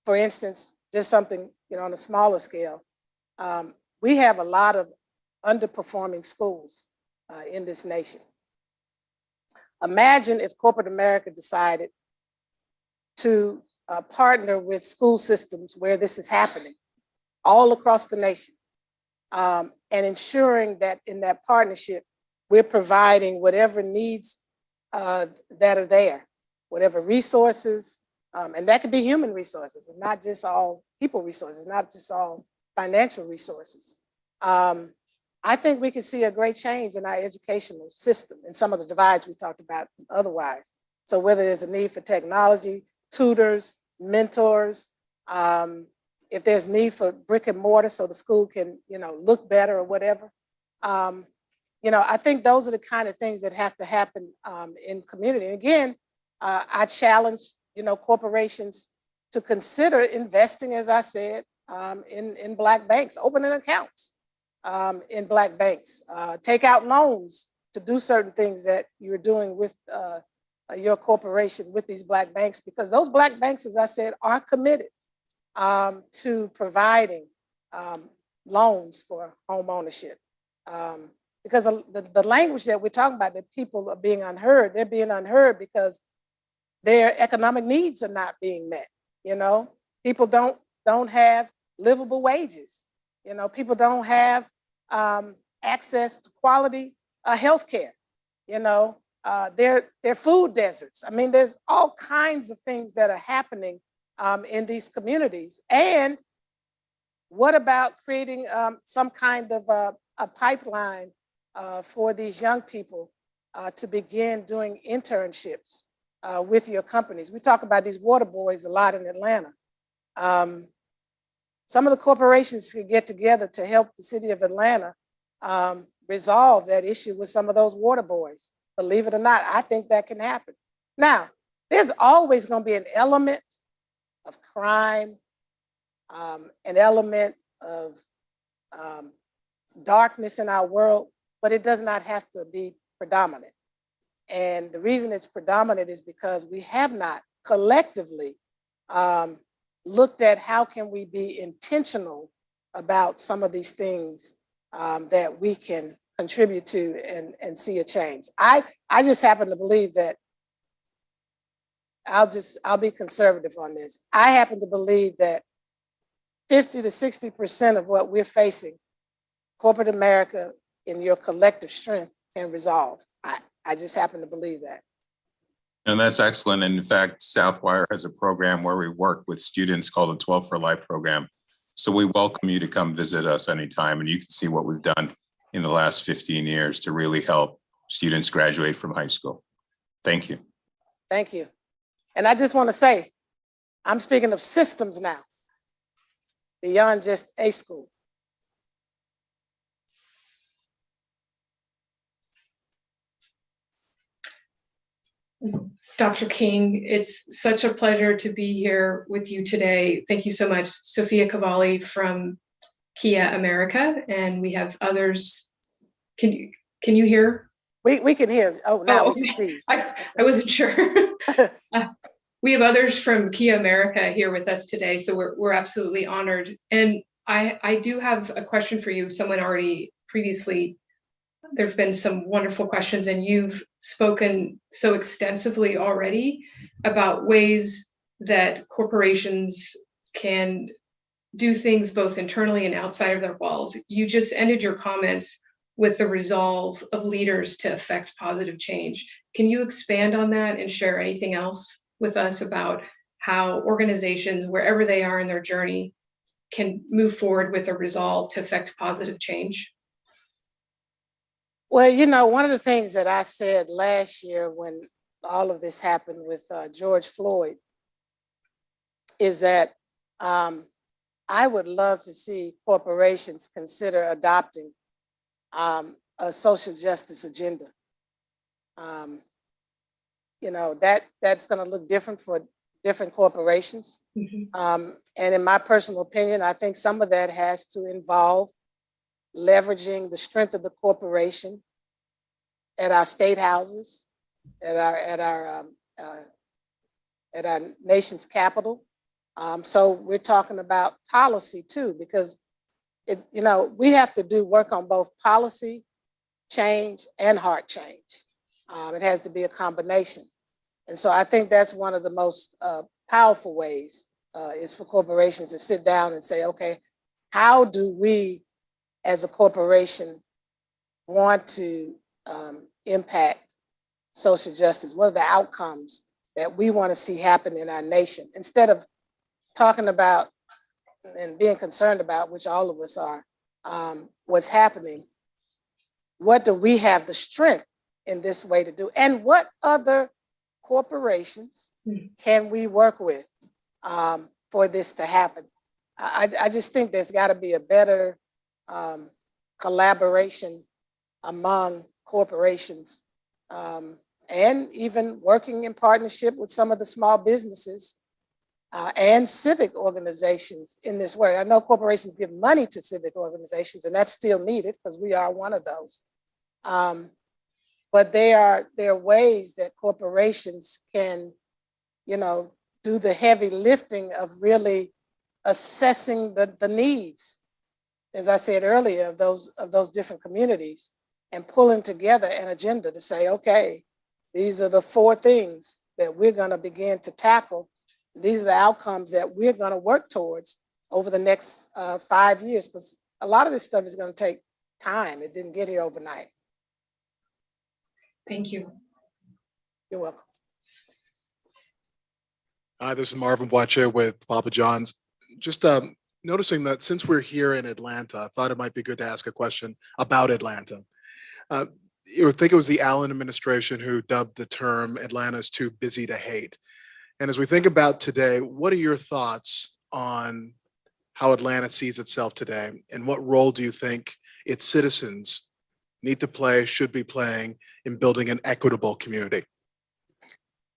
For instance, just something, you know, on a smaller scale, we have a lot of underperforming schools in this nation. Imagine if corporate America decided to partner with school systems where this is happening all across the nation, and ensuring that in that partnership, we're providing whatever needs that are there, whatever resources, and that could be human resources and not just all people resources, not just all financial resources. I think we could see a great change in our educational system and some of the divides we talked about otherwise. So whether there's a need for technology, tutors, mentors, if there's need for brick and mortar so the school can, you know, look better or whatever. You know, I think those are the kind of things that have to happen in community. And again, I challenge, you know, corporations to consider investing, as I said, in Black banks, opening accounts in Black banks, take out loans to do certain things that you're doing with your corporation with these Black banks, because those Black banks, as I said, are committed to providing loans for home ownership. Because the language that we're talking about, that people are being unheard, they're being unheard because their economic needs are not being met. You know, people don't have livable wages. You know, people don't have access to quality health care. You know, they're food deserts. I mean, there's all kinds of things that are happening in these communities. And what about creating some kind of a pipeline for these young people to begin doing internships with your companies? We talk about these water boys a lot in Atlanta. Some of the corporations could get together to help the city of Atlanta resolve that issue with some of those water boys. Believe it or not, I think that can happen. Now, there's always going to be an element of crime, an element of darkness in our world, but it does not have to be predominant. And the reason it's predominant is because we have not collectively looked at how can we be intentional about some of these things that we can contribute to and see a change. I just happen to believe that I'll be conservative on this. I happen to believe that 50 to 60% of what we're facing, corporate America in your collective strength can resolve. I just happen to believe that. And that's excellent. And in fact, Southwire has a program where we work with students called the 12 for Life program. So we welcome you to come visit us anytime, and you can see what we've done in the last 15 years to really help students graduate from high school. Thank you. Thank you. And I just want to say, I'm speaking of systems now, beyond just a school. Dr. King, it's such a pleasure to be here with you today. Thank you so much. Sophia Cavalli from Kia America, and we have others. Can you hear? We can hear. Oh, now we can see. I wasn't sure. We have others from Kia America here with us today, so we're absolutely honored. And I do have a question for you. Someone already previously, there've been some wonderful questions, and you've spoken so extensively already about ways that corporations can do things both internally and outside of their walls. You just ended your comments with the resolve of leaders to affect positive change. Can you expand on that and share anything else with us about how organizations, wherever they are in their journey, can move forward with a resolve to affect positive change? Well, you know, one of the things that I said last year when all of this happened with George Floyd is that I would love to see corporations consider adopting a social justice agenda. You know, that's going to look different for different corporations. Mm-hmm. And in my personal opinion, I think some of that has to involve leveraging the strength of the corporation at our state houses, at our nation's capital. So we're talking about policy too, because we have to do work on both policy change and heart change. It has to be a combination. And so I think that's one of the most powerful ways is for corporations to sit down and say, okay, how do we as a corporation want to impact social justice? What are the outcomes that we want to see happen in our nation? Instead of talking about and being concerned about, which all of us are, what's happening, what do we have the strength in this way to do? And what other corporations can we work with for this to happen? I just think there's got to be a better collaboration among corporations and even working in partnership with some of the small businesses and civic organizations in this way. I know corporations give money to civic organizations, and that's still needed because we are one of those. But there are ways that corporations can, do the heavy lifting of really assessing the needs, as I said earlier, of those different communities, and pulling together an agenda to say, okay, these are the 4 things that we're going to begin to tackle. These are the outcomes that we're going to work towards over the next 5 years, because a lot of this stuff is going to take time. It didn't get here overnight. Thank you. You're welcome. Hi, this is Marvin Boache with Papa John's. Just noticing that since we're here in Atlanta, I thought it might be good to ask a question about Atlanta. I think it was the Allen administration who dubbed the term Atlanta's too busy to hate. And as we think about today, what are your thoughts on how Atlanta sees itself today? And what role do you think its citizens need to play, should be playing in building an equitable community?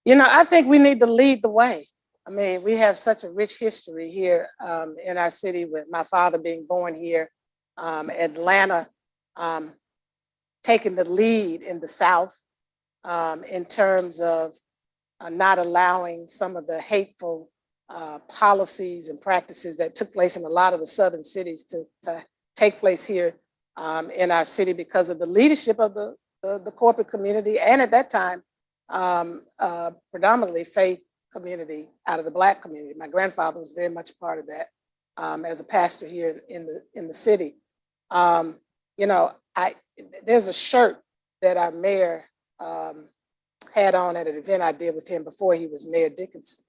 You know, I think we need to lead the way. I mean, we have such a rich history here in our city, with my father being born here, Atlanta taking the lead in the South in terms of not allowing some of the hateful policies and practices that took place in a lot of the southern cities to take place here in our city, because of the leadership of the corporate community, and at that time, predominantly faith community out of the Black community. My grandfather was very much part of that as a pastor here in the city. You know, there's a shirt that our mayor had on at an event I did with him before he was Mayor Dickinson.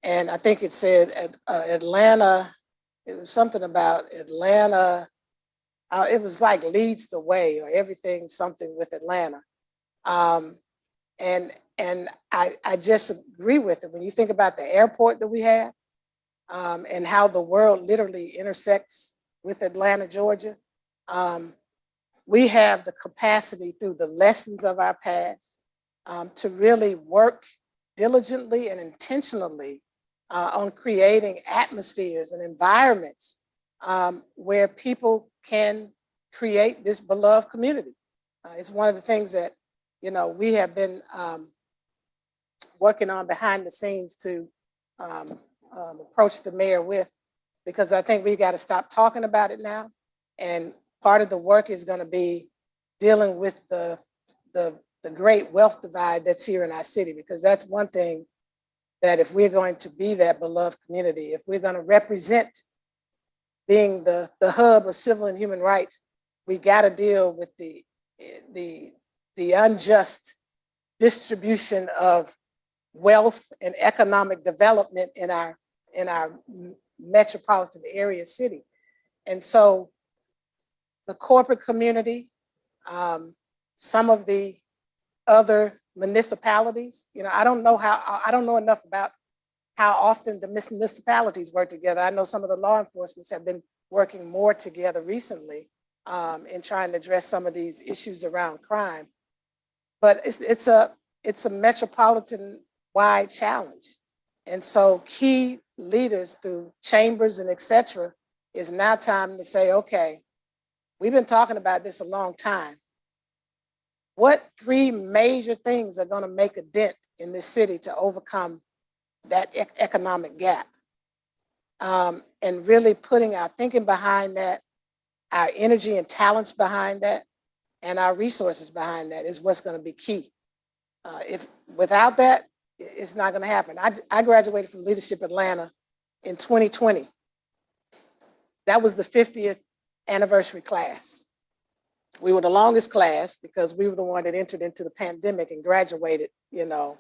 And I think it said Atlanta, it was something about Atlanta. It was like leads the way, or everything something with Atlanta. And I just agree with it. When you think about the airport that we have and how the world literally intersects with Atlanta, Georgia, we have the capacity through the lessons of our past to really work diligently and intentionally on creating atmospheres and environments where people can create this beloved community. It's one of the things that, you know, we have been working on behind the scenes to approach the mayor with, because I think we got to stop talking about it now. And part of the work is going to be dealing with the great wealth divide that's here in our city, because that's one thing that if we're going to be that beloved community, if we're going to represent being the hub of civil and human rights, we got to deal with the unjust distribution of wealth and economic development in our metropolitan area city. And so the corporate community, some of the other municipalities, you know, I don't know enough about how often the municipalities work together. I know some of the law enforcement have been working more together recently in trying to address some of these issues around crime. But it's a metropolitan-wide challenge. And so key leaders through chambers and et cetera, is now time to say, okay, we've been talking about this a long time. What 3 major things are going to make a dent in this city to overcome that economic gap? And really putting our thinking behind that, our energy and talents behind that, and our resources behind that is what's going to be key. If without that, it's not going to happen. I graduated from Leadership Atlanta in 2020. That was the 50th anniversary class. We were the longest class because we were the one that entered into the pandemic and graduated, you know,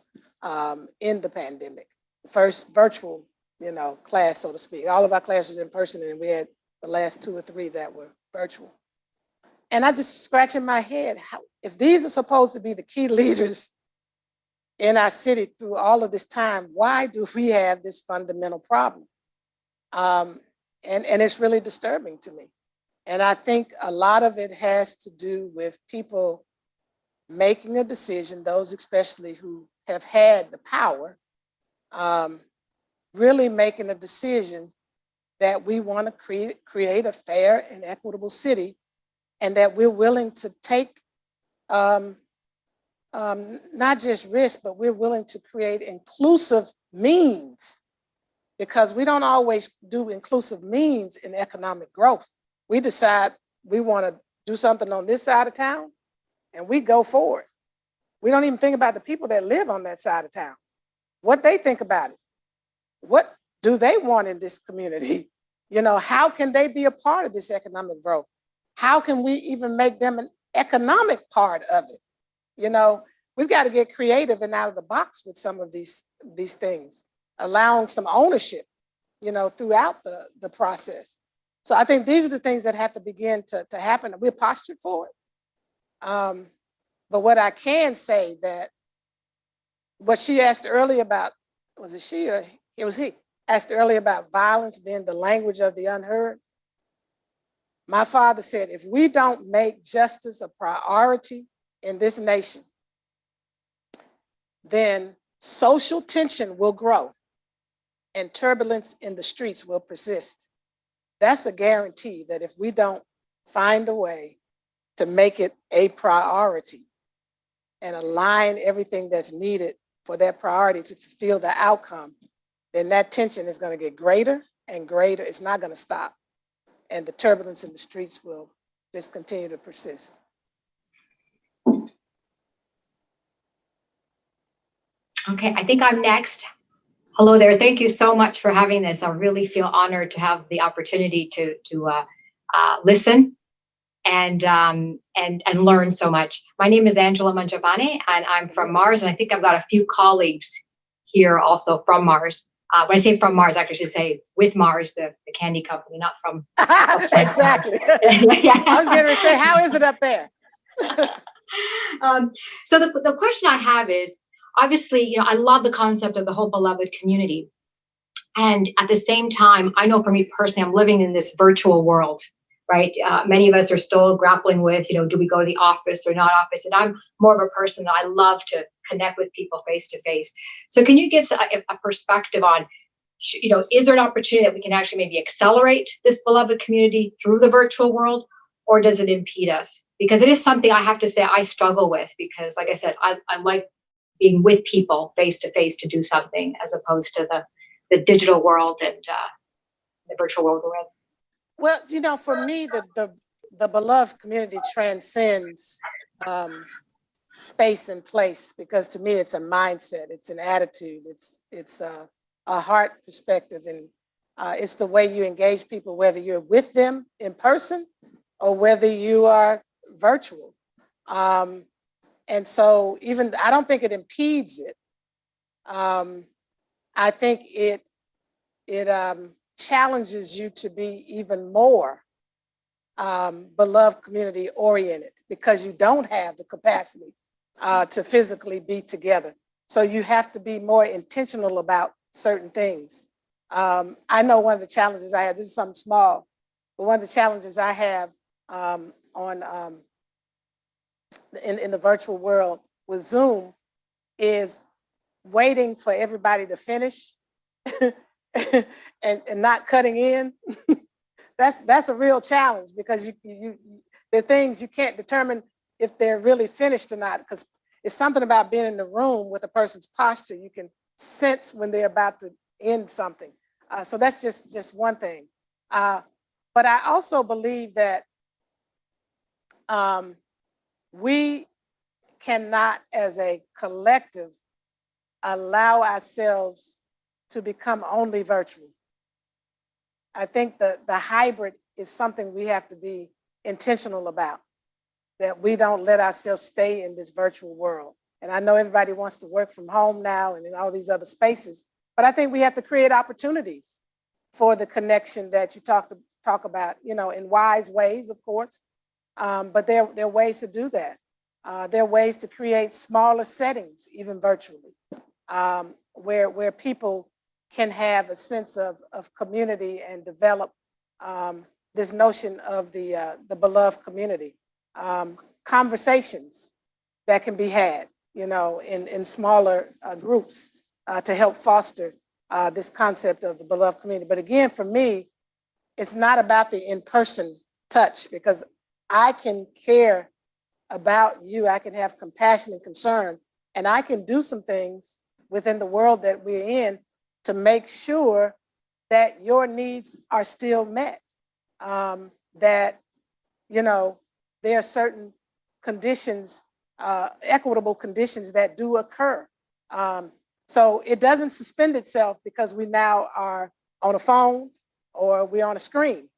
in the pandemic. First virtual, you know, class, so to speak. All of our classes were in person, and we had the last 2 or 3 that were virtual. And I just scratching my head, if these are supposed to be the key leaders in our city through all of this time, why do we have this fundamental problem? And it's really disturbing to me. And I think a lot of it has to do with people making a decision, those especially who have had the power, really making a decision that we want to create a fair and equitable city, and that we're willing to take not just risk, but we're willing to create inclusive means, because we don't always do inclusive means in economic growth. We decide we want to do something on this side of town and we go for it. We don't even think about the people that live on that side of town, what they think about it. What do they want in this community? You know, how can they be a part of this economic growth? How can we even make them an economic part of it? You know, we've got to get creative and out of the box with some of these things, allowing some ownership, you know, throughout the process. So I think these are the things that have to begin to happen. We're postured for it. But what I can say that what she asked earlier about, was it she or it was he, asked earlier about violence being the language of the unheard. My father said, if we don't make justice a priority in this nation, then social tension will grow and turbulence in the streets will persist. That's a guarantee that if we don't find a way to make it a priority and align everything that's needed for that priority to fulfill the outcome, then that tension is going to get greater and greater. It's not going to stop. And the turbulence in the streets will just continue to persist. Okay, I think I'm next. Hello there. Thank you so much for having this. I really feel honored to have the opportunity to listen and learn so much. My name is Angela Mangiavane, and I'm from Mars, and I think I've got a few colleagues here also from Mars. When I say from Mars, I actually should say with Mars, the candy company, not from. Exactly. I was going to say, how is it up there? So the question I have is, obviously, you know, I love the concept of the whole beloved community. And at the same time, I know for me personally, I'm living in this virtual world, right? Many of us are still grappling with, you know, do we go to the office or not office? And I'm more of a person that I love to connect with people face to face. So can you give a perspective on, you know, is there an opportunity that we can actually maybe accelerate this beloved community through the virtual world, or does it impede us? Because it is something I have to say I struggle with, because like I said, I like being with people face to face to do something, as opposed to the digital world and the virtual world we're in. Well, you know, for me, the beloved community transcends space and place, because to me, it's a mindset, it's an attitude, it's a heart perspective, and it's the way you engage people, whether you're with them in person or whether you are virtual. And so even, I don't think it impedes it. I think it challenges you to be even more beloved community oriented, because you don't have the capacity to physically be together. So you have to be more intentional about certain things. I know one of the challenges I have, this is something small, but one of the challenges I have in the virtual world with Zoom is waiting for everybody to finish and not cutting in. That's a real challenge, because there are things you can't determine if they're really finished or not, because it's something about being in the room with a person's posture. You can sense when they're about to end something. So that's just one thing. But I also believe that we cannot, as a collective, allow ourselves to become only virtual. I think the hybrid is something we have to be intentional about, that we don't let ourselves stay in this virtual world. And I know everybody wants to work from home now and in all these other spaces, but I think we have to create opportunities for the connection that you talk about, you know, in wise ways, of course. But there are ways to do that. There are ways to create smaller settings, even virtually, where people can have a sense of community and develop this notion of the beloved community. Conversations that can be had, you know, in smaller groups to help foster this concept of the beloved community. But again, for me, it's not about the in-person touch, because I can care about you, I can have compassion and concern, and I can do some things within the world that we're in to make sure that your needs are still met, that, you know, there are certain conditions, equitable conditions that do occur. So it doesn't suspend itself because we now are on a phone or we're on a screen.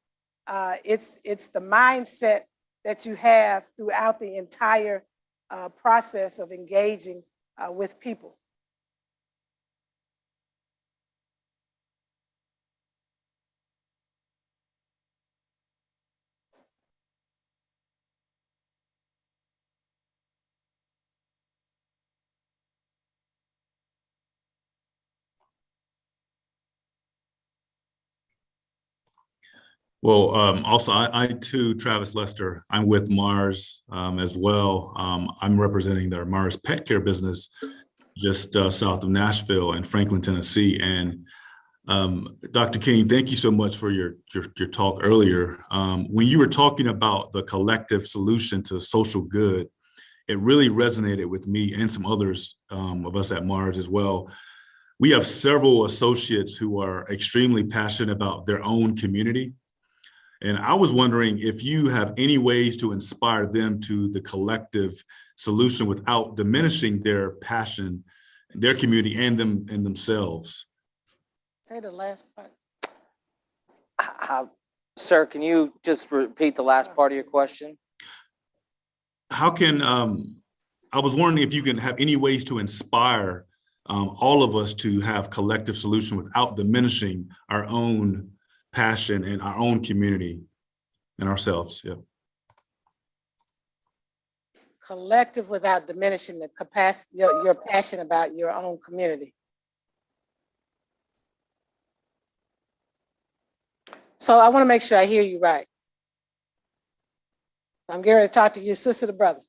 It's the mindset that you have throughout the entire process of engaging with people. Well, also, I too, Travis Lester, I'm with Mars as well. I'm representing their Mars Pet Care business just south of Nashville in Franklin, Tennessee. And Dr. King, thank you so much for your talk earlier. When you were talking about the collective solution to social good, it really resonated with me and some others of us at Mars as well. We have several associates who are extremely passionate about their own community. And I was wondering if you have any ways to inspire them to the collective solution without diminishing their passion, their community, and themselves. Say the last part. Sir, can you just repeat the last part of your question? How can, I was wondering if you can have any ways to inspire all of us to have collective solution without diminishing our own passion and our own community and ourselves. Yeah. Collective without diminishing the capacity, your passion about your own community. So I want to make sure I hear you right. I'm getting to talk to you, sister to brother.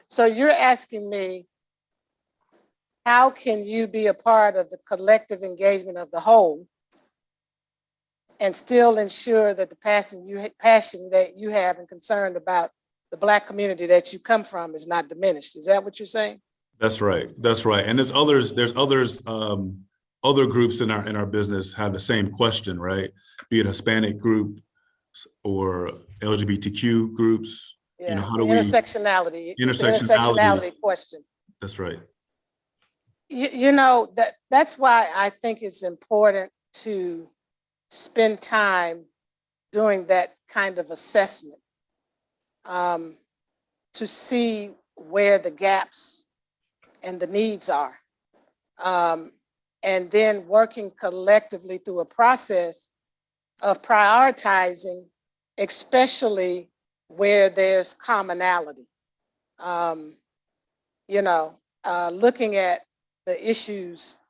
So you're asking me, how can you be a part of the collective engagement of the whole and still ensure that the passion that you have and concerned about the Black community that you come from is not diminished? Is that what you're saying? That's right. That's right. And there's others, other groups in our business have the same question, right? Be it Hispanic group or LGBTQ groups. Yeah, you know, how do intersectionality. We, it's the intersectionality question. That's right. You know, that's why I think it's important to spend time doing that kind of assessment, to see where the gaps and the needs are. And then working collectively through a process of prioritizing, especially where there's commonality. You know, looking at the issues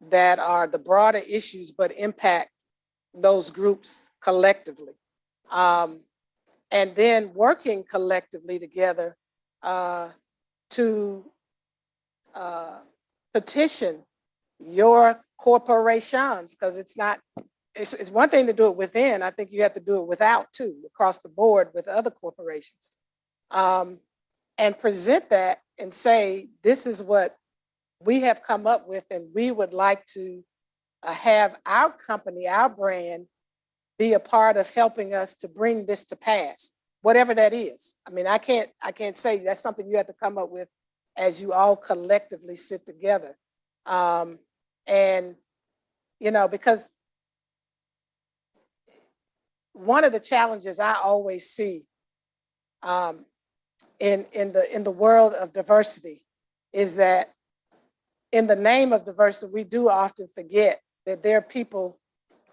that are the broader issues, but impact those groups collectively. And then working collectively together to petition your corporations, because it's one thing to do it within. I think you have to do it without too, across the board with other corporations, and present that and say, this is what we have come up with, and we would like to have our company, our brand, be a part of helping us to bring this to pass, whatever that is. I mean, I can't say that's something you have to come up with as you all collectively sit together. And, you know, because one of the challenges I always see in the world of diversity is that in the name of diversity, we do often forget that there are people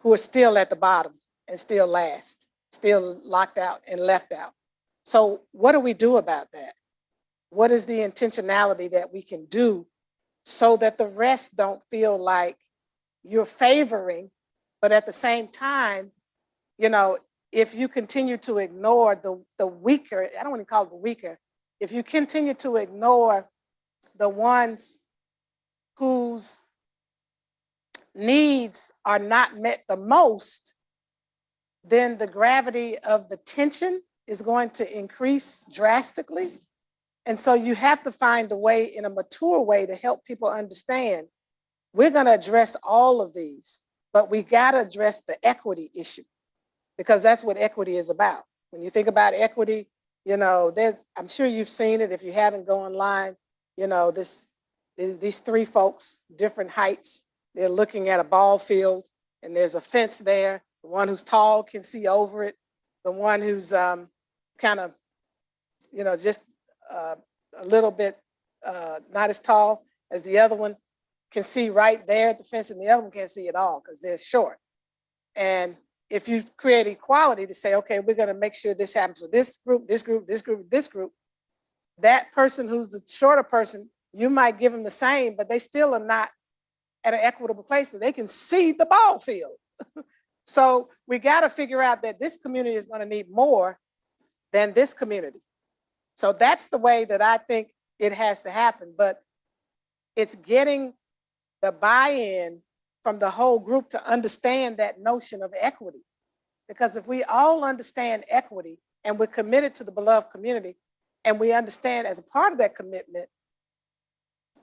who are still at the bottom and still last, still locked out and left out. So what do we do about that? What is the intentionality that we can do so that the rest don't feel like you're favoring, but at the same time, you know, if you continue to ignore the weaker, I don't want to call it the weaker, if you continue to ignore the ones whose needs are not met the most, then the gravity of the tension is going to increase drastically. And so you have to find a way, in a mature way, to help people understand we're going to address all of these, but we got to address the equity issue because that's what equity is about. When you think about equity, you know, I'm sure you've seen it. If you haven't, go online. You know, these three folks, different heights, they're looking at a ball field and there's a fence there. The one who's tall can see over it. The one who's kind of, you know, just a little bit not as tall as the other one can see right there at the fence, and the other one can't see at all because they're short. And if you create equality to say, okay, we're going to make sure this happens to this group, this group, this group, this group, that person who's the shorter person, you might give them the same, but they still are not at an equitable place that they can see the ball field. So we got to figure out that this community is going to need more than this community. So that's the way that I think it has to happen. But it's getting the buy-in from the whole group to understand that notion of equity. Because if we all understand equity and we're committed to the beloved community, and we understand as a part of that commitment,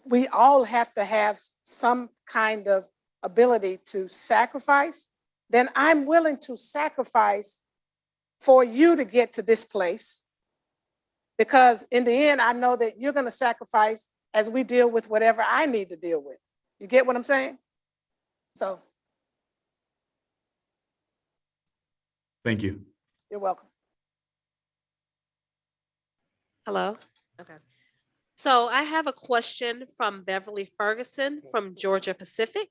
we all have to have some kind of ability to sacrifice, then I'm willing to sacrifice for you to get to this place. Because in the end, I know that you're going to sacrifice as we deal with whatever I need to deal with. You get what I'm saying? So. Thank you. You're welcome. Hello. Okay. So I have a question from Beverly Ferguson from Georgia Pacific.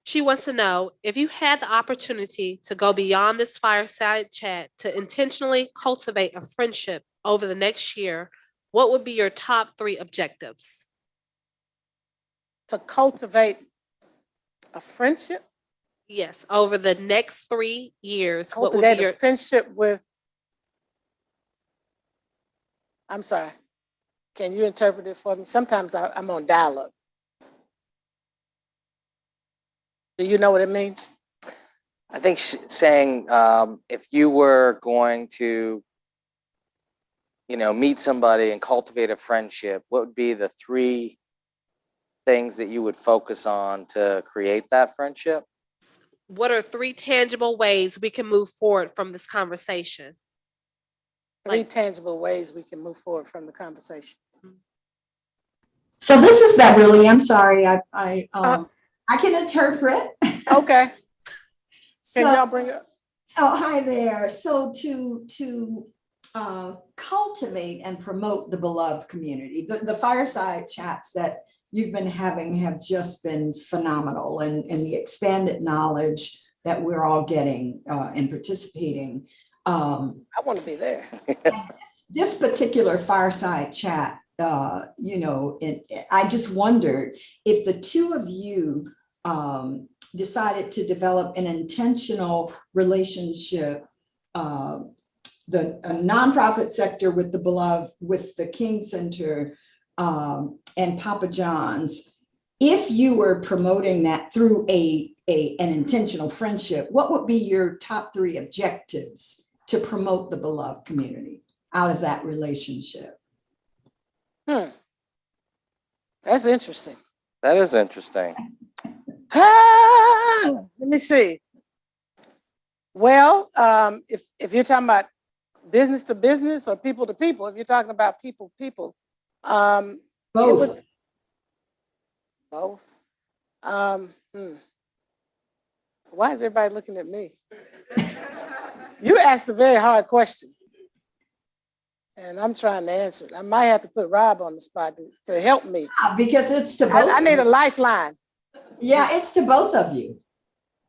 She wants to know if you had the opportunity to go beyond this fireside chat to intentionally cultivate a friendship over the next year, what would be your top 3 objectives? To cultivate a friendship? Yes, over the next 3 years. Cultivate what would be your a friendship with, I'm sorry, can you interpret it for me? Sometimes I'm on dialogue. Do you know what it means? I think saying if you were going to, you know, meet somebody and cultivate a friendship, what would be the 3 things that you would focus on to create that friendship? What are 3 tangible ways we can move forward from this conversation? 3 tangible ways we can move forward from the conversation. So this is Beverly. I'm sorry. I can interpret. Okay. So, Can y'all bring it up? oh, hi there. So to cultivate and promote the beloved community, the fireside chats that you've been having have just been phenomenal, and the expanded knowledge that we're all getting and participating. I want to be there. This particular fireside chat, you know, I just wondered if the 2 of you decided to develop an intentional relationship, the nonprofit sector with the beloved, with the King Center and Papa John's. If you were promoting that through an intentional friendship, what would be your top 3 objectives to promote the beloved community out of that relationship? That's interesting. That is interesting. Let me see. Well, if you're talking about business to business or people to people, if you're talking about people, Both. Both. Why is everybody looking at me? You asked a very hard question, and I'm trying to answer it. I might have to put Rob on the spot to help me. Because it's to both. I need a lifeline. Yeah, it's to both of you.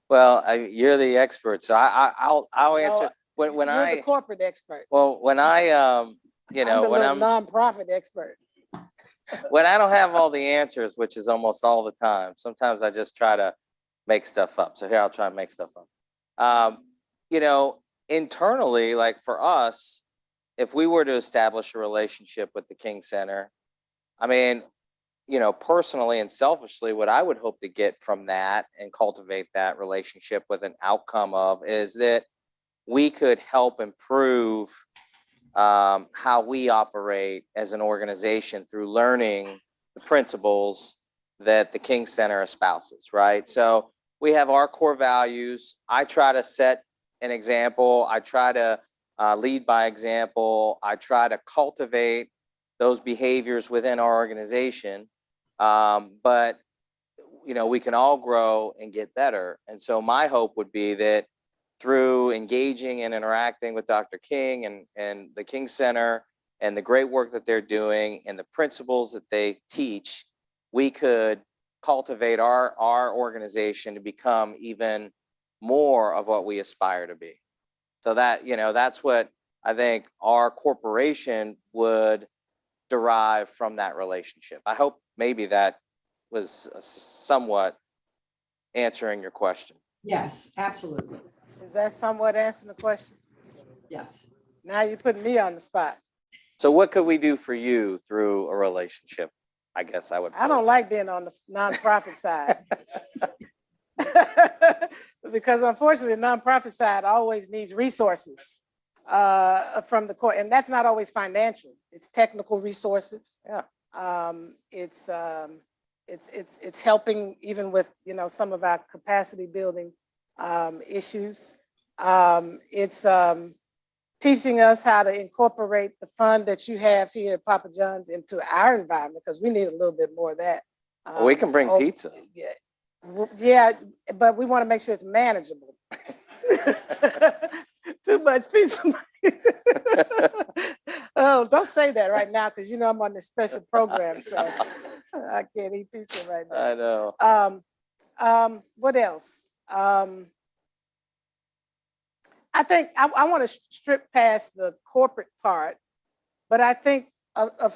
Well, you're the expert, so I'll answer. When You're the corporate expert. well, when I you know, I'm the when little nonprofit expert. when I don't have all the answers, which is almost all the time, sometimes I just try to make stuff up. So here, I'll try and make stuff up. You know, internally, like for us, if we were to establish a relationship with the King Center, I mean, you know, personally and selfishly, what I would hope to get from that and cultivate that relationship with an outcome of is that we could help improve how we operate as an organization through learning the principles that the King Center espouses, right? So we have our core values. I try to set an example. I try to lead by example. I try to cultivate those behaviors within our organization. But we can all grow and get better. And so my hope would be that through engaging and interacting with Dr. King and the King Center and the great work that they're doing and the principles that they teach, we could cultivate our organization to become even more of what we aspire to be. So that's what I think our corporation would derive from that relationship. I hope maybe that was somewhat answering your question. Yes, absolutely. Is that somewhat answering the question? Yes. Now you're putting me on the spot. So what could we do for you through a relationship? I guess I would. I don't like being on the nonprofit side. Because unfortunately, the nonprofit side always needs resources from the court, and that's not always financial. It's technical resources. Yeah. It's helping even with some of our capacity building issues. It's teaching us how to incorporate the fund that you have here at Papa John's into our environment, because we need a little bit more of that. We can bring pizza. Yeah, but we want to make sure it's manageable. Too much pizza. Oh, don't say that right now, because I'm on this special program, so I can't eat pizza right now. I know. What else? I think I want to strip past the corporate part, but I think a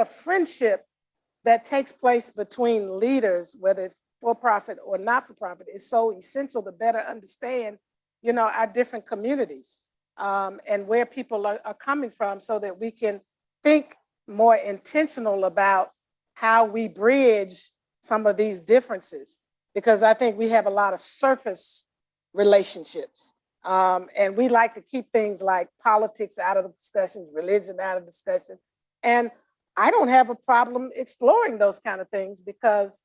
friendship that takes place between leaders, whether it's for-profit or not-for-profit, is so essential to better understand, our different communities and where people are coming from, so that we can think more intentional about how we bridge some of these differences. Because I think we have a lot of surface relationships. And we like to keep things like politics out of the discussions, religion out of discussion. And I don't have a problem exploring those kind of things, because,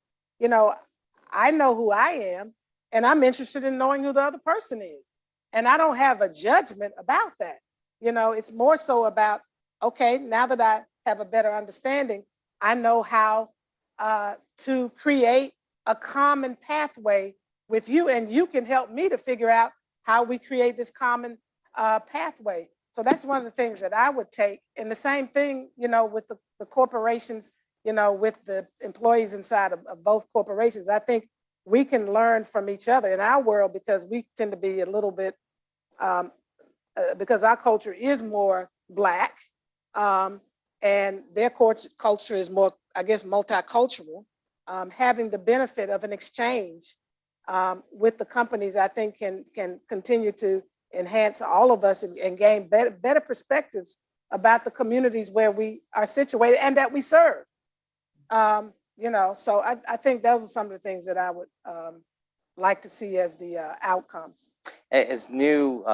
I know who I am, and I'm interested in knowing who the other person is. And I don't have a judgment about that. It's more so about, okay, now that I have a better understanding, I know how to create a common pathway with you, and you can help me to figure out how we create this common pathway. So that's one of the things that I would take. And the same thing, with the corporations, with the employees inside of both corporations. I think we can learn from each other in our world, because we tend to be a little bit, because our culture is more Black, and their culture is more, I guess, multicultural. Having the benefit of an exchange with the companies, I think can continue to enhance all of us and gain better perspectives about the communities where we are situated and that we serve. So I think those are some of the things that I would like to see as the outcomes. As new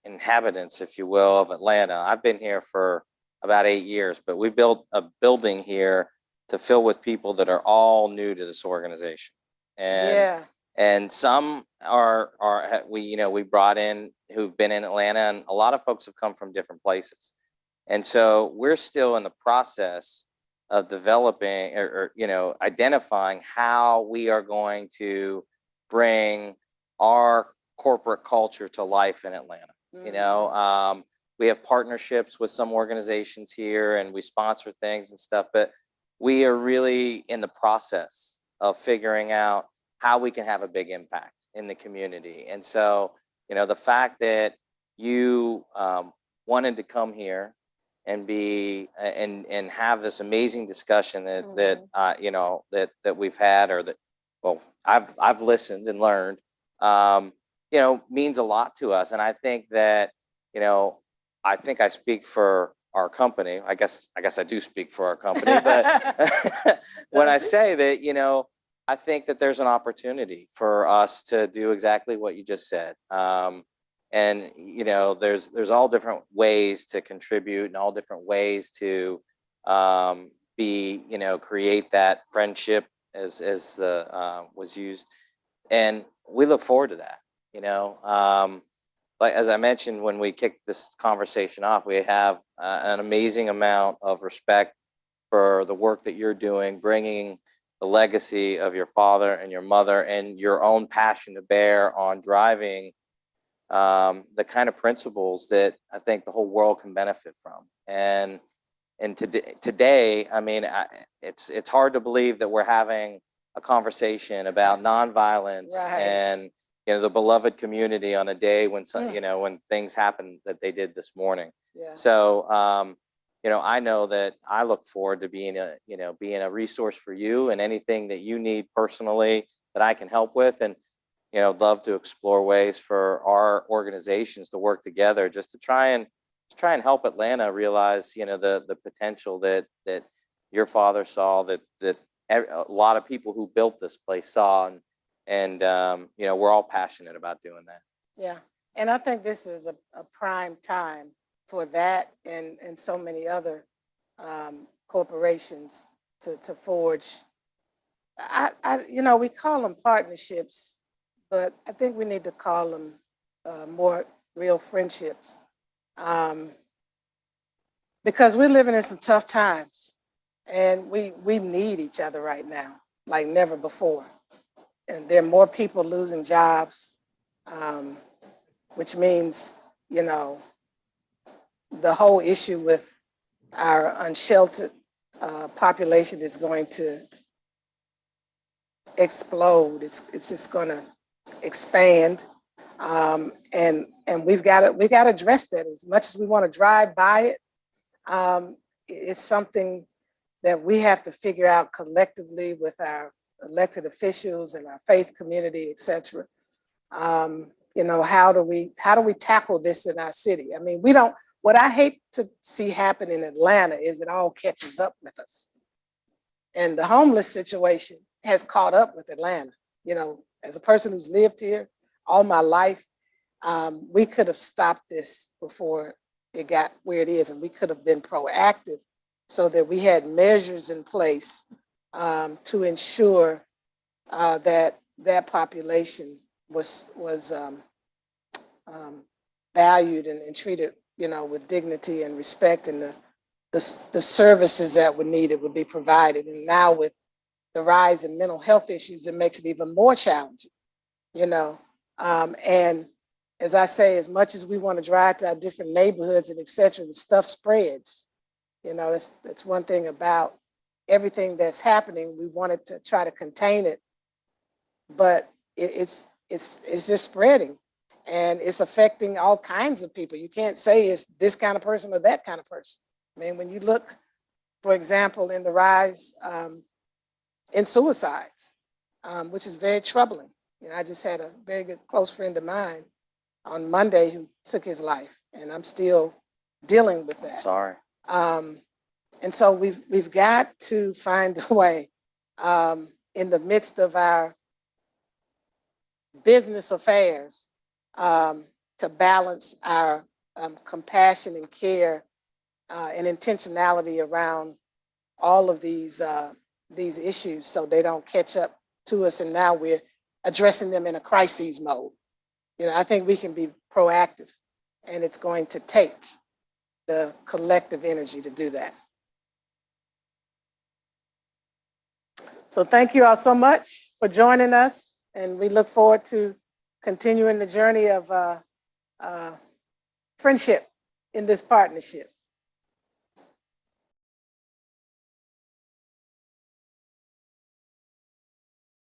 inhabitants, if you will, of Atlanta, I've been here for about 8 years, but we built a building here to fill with people that are all new to this organization. And some we brought in who've been in Atlanta, and a lot of folks have come from different places. And so we're still in the process of developing or identifying how we are going to bring our corporate culture to life in Atlanta. Mm-hmm. We have partnerships with some organizations here, and we sponsor things and stuff, but we are really in the process of figuring out how we can have a big impact in the community. And so, the fact that you wanted to come here and be and have this amazing discussion that mm-hmm. that we've had, or that, well, I've listened and learned, means a lot to us. And I think that, I think I speak for our company. I guess I do speak for our company, but when I say that, I think that there's an opportunity for us to do exactly what you just said. And, there's all different ways to contribute and all different ways to be, create that friendship as the was used. And we look forward to that, like, as I mentioned, when we kicked this conversation off, we have an amazing amount of respect for the work that you're doing, bringing the legacy of your father and your mother and your own passion to bear on driving the kind of principles that I think the whole world can benefit from. And today, I mean, it's hard to believe that we're having a conversation about nonviolence Right. and the beloved community on a day when when things happen that they did this morning. Yeah. So I know that I look forward to being a resource for you and anything that you need personally that I can help with, and love to explore ways for our organizations to work together just to try and help Atlanta realize the potential that your father saw, that a lot of people who built this place saw, and we're all passionate about doing that. Yeah, and I think this is a prime time for that and so many other corporations to forge. We call them partnerships, but I think we need to call them more real friendships, because we're living in some tough times, and we need each other right now like never before. And there are more people losing jobs, which means, the whole issue with our unsheltered population is going to explode. It's just going to expand, and we got to address that. As much as we want to drive by it, it's something that we have to figure out collectively with our elected officials and our faith community, et cetera. How do we tackle this in our city? I mean, what I hate to see happen in Atlanta is it all catches up with us. And the homeless situation has caught up with Atlanta. As a person who's lived here all my life, we could have stopped this before it got where it is, and we could have been proactive so that we had measures in place to ensure that population was valued and treated, with dignity and respect, and the services that were needed would be provided. And now with the rise in mental health issues, it makes it even more challenging, and as I say, as much as we want to drive to our different neighborhoods and et cetera, the stuff spreads. That's one thing about everything that's happening. We wanted to try to contain it, but it's just spreading, and it's affecting all kinds of people. You can't say it's this kind of person or that kind of person. I mean, when you look, for example, in the rise in suicides, which is very troubling. I just had a very good close friend of mine on Monday who took his life, and I'm still dealing with that. Sorry. And so we've got to find a way in the midst of our business affairs to balance our compassion and care and intentionality around all of these issues, so they don't catch up to us, and now we're addressing them in a crisis mode. I think we can be proactive, and it's going to take the collective energy to do that. So thank you all so much for joining us, and we look forward to continuing the journey of friendship in this partnership.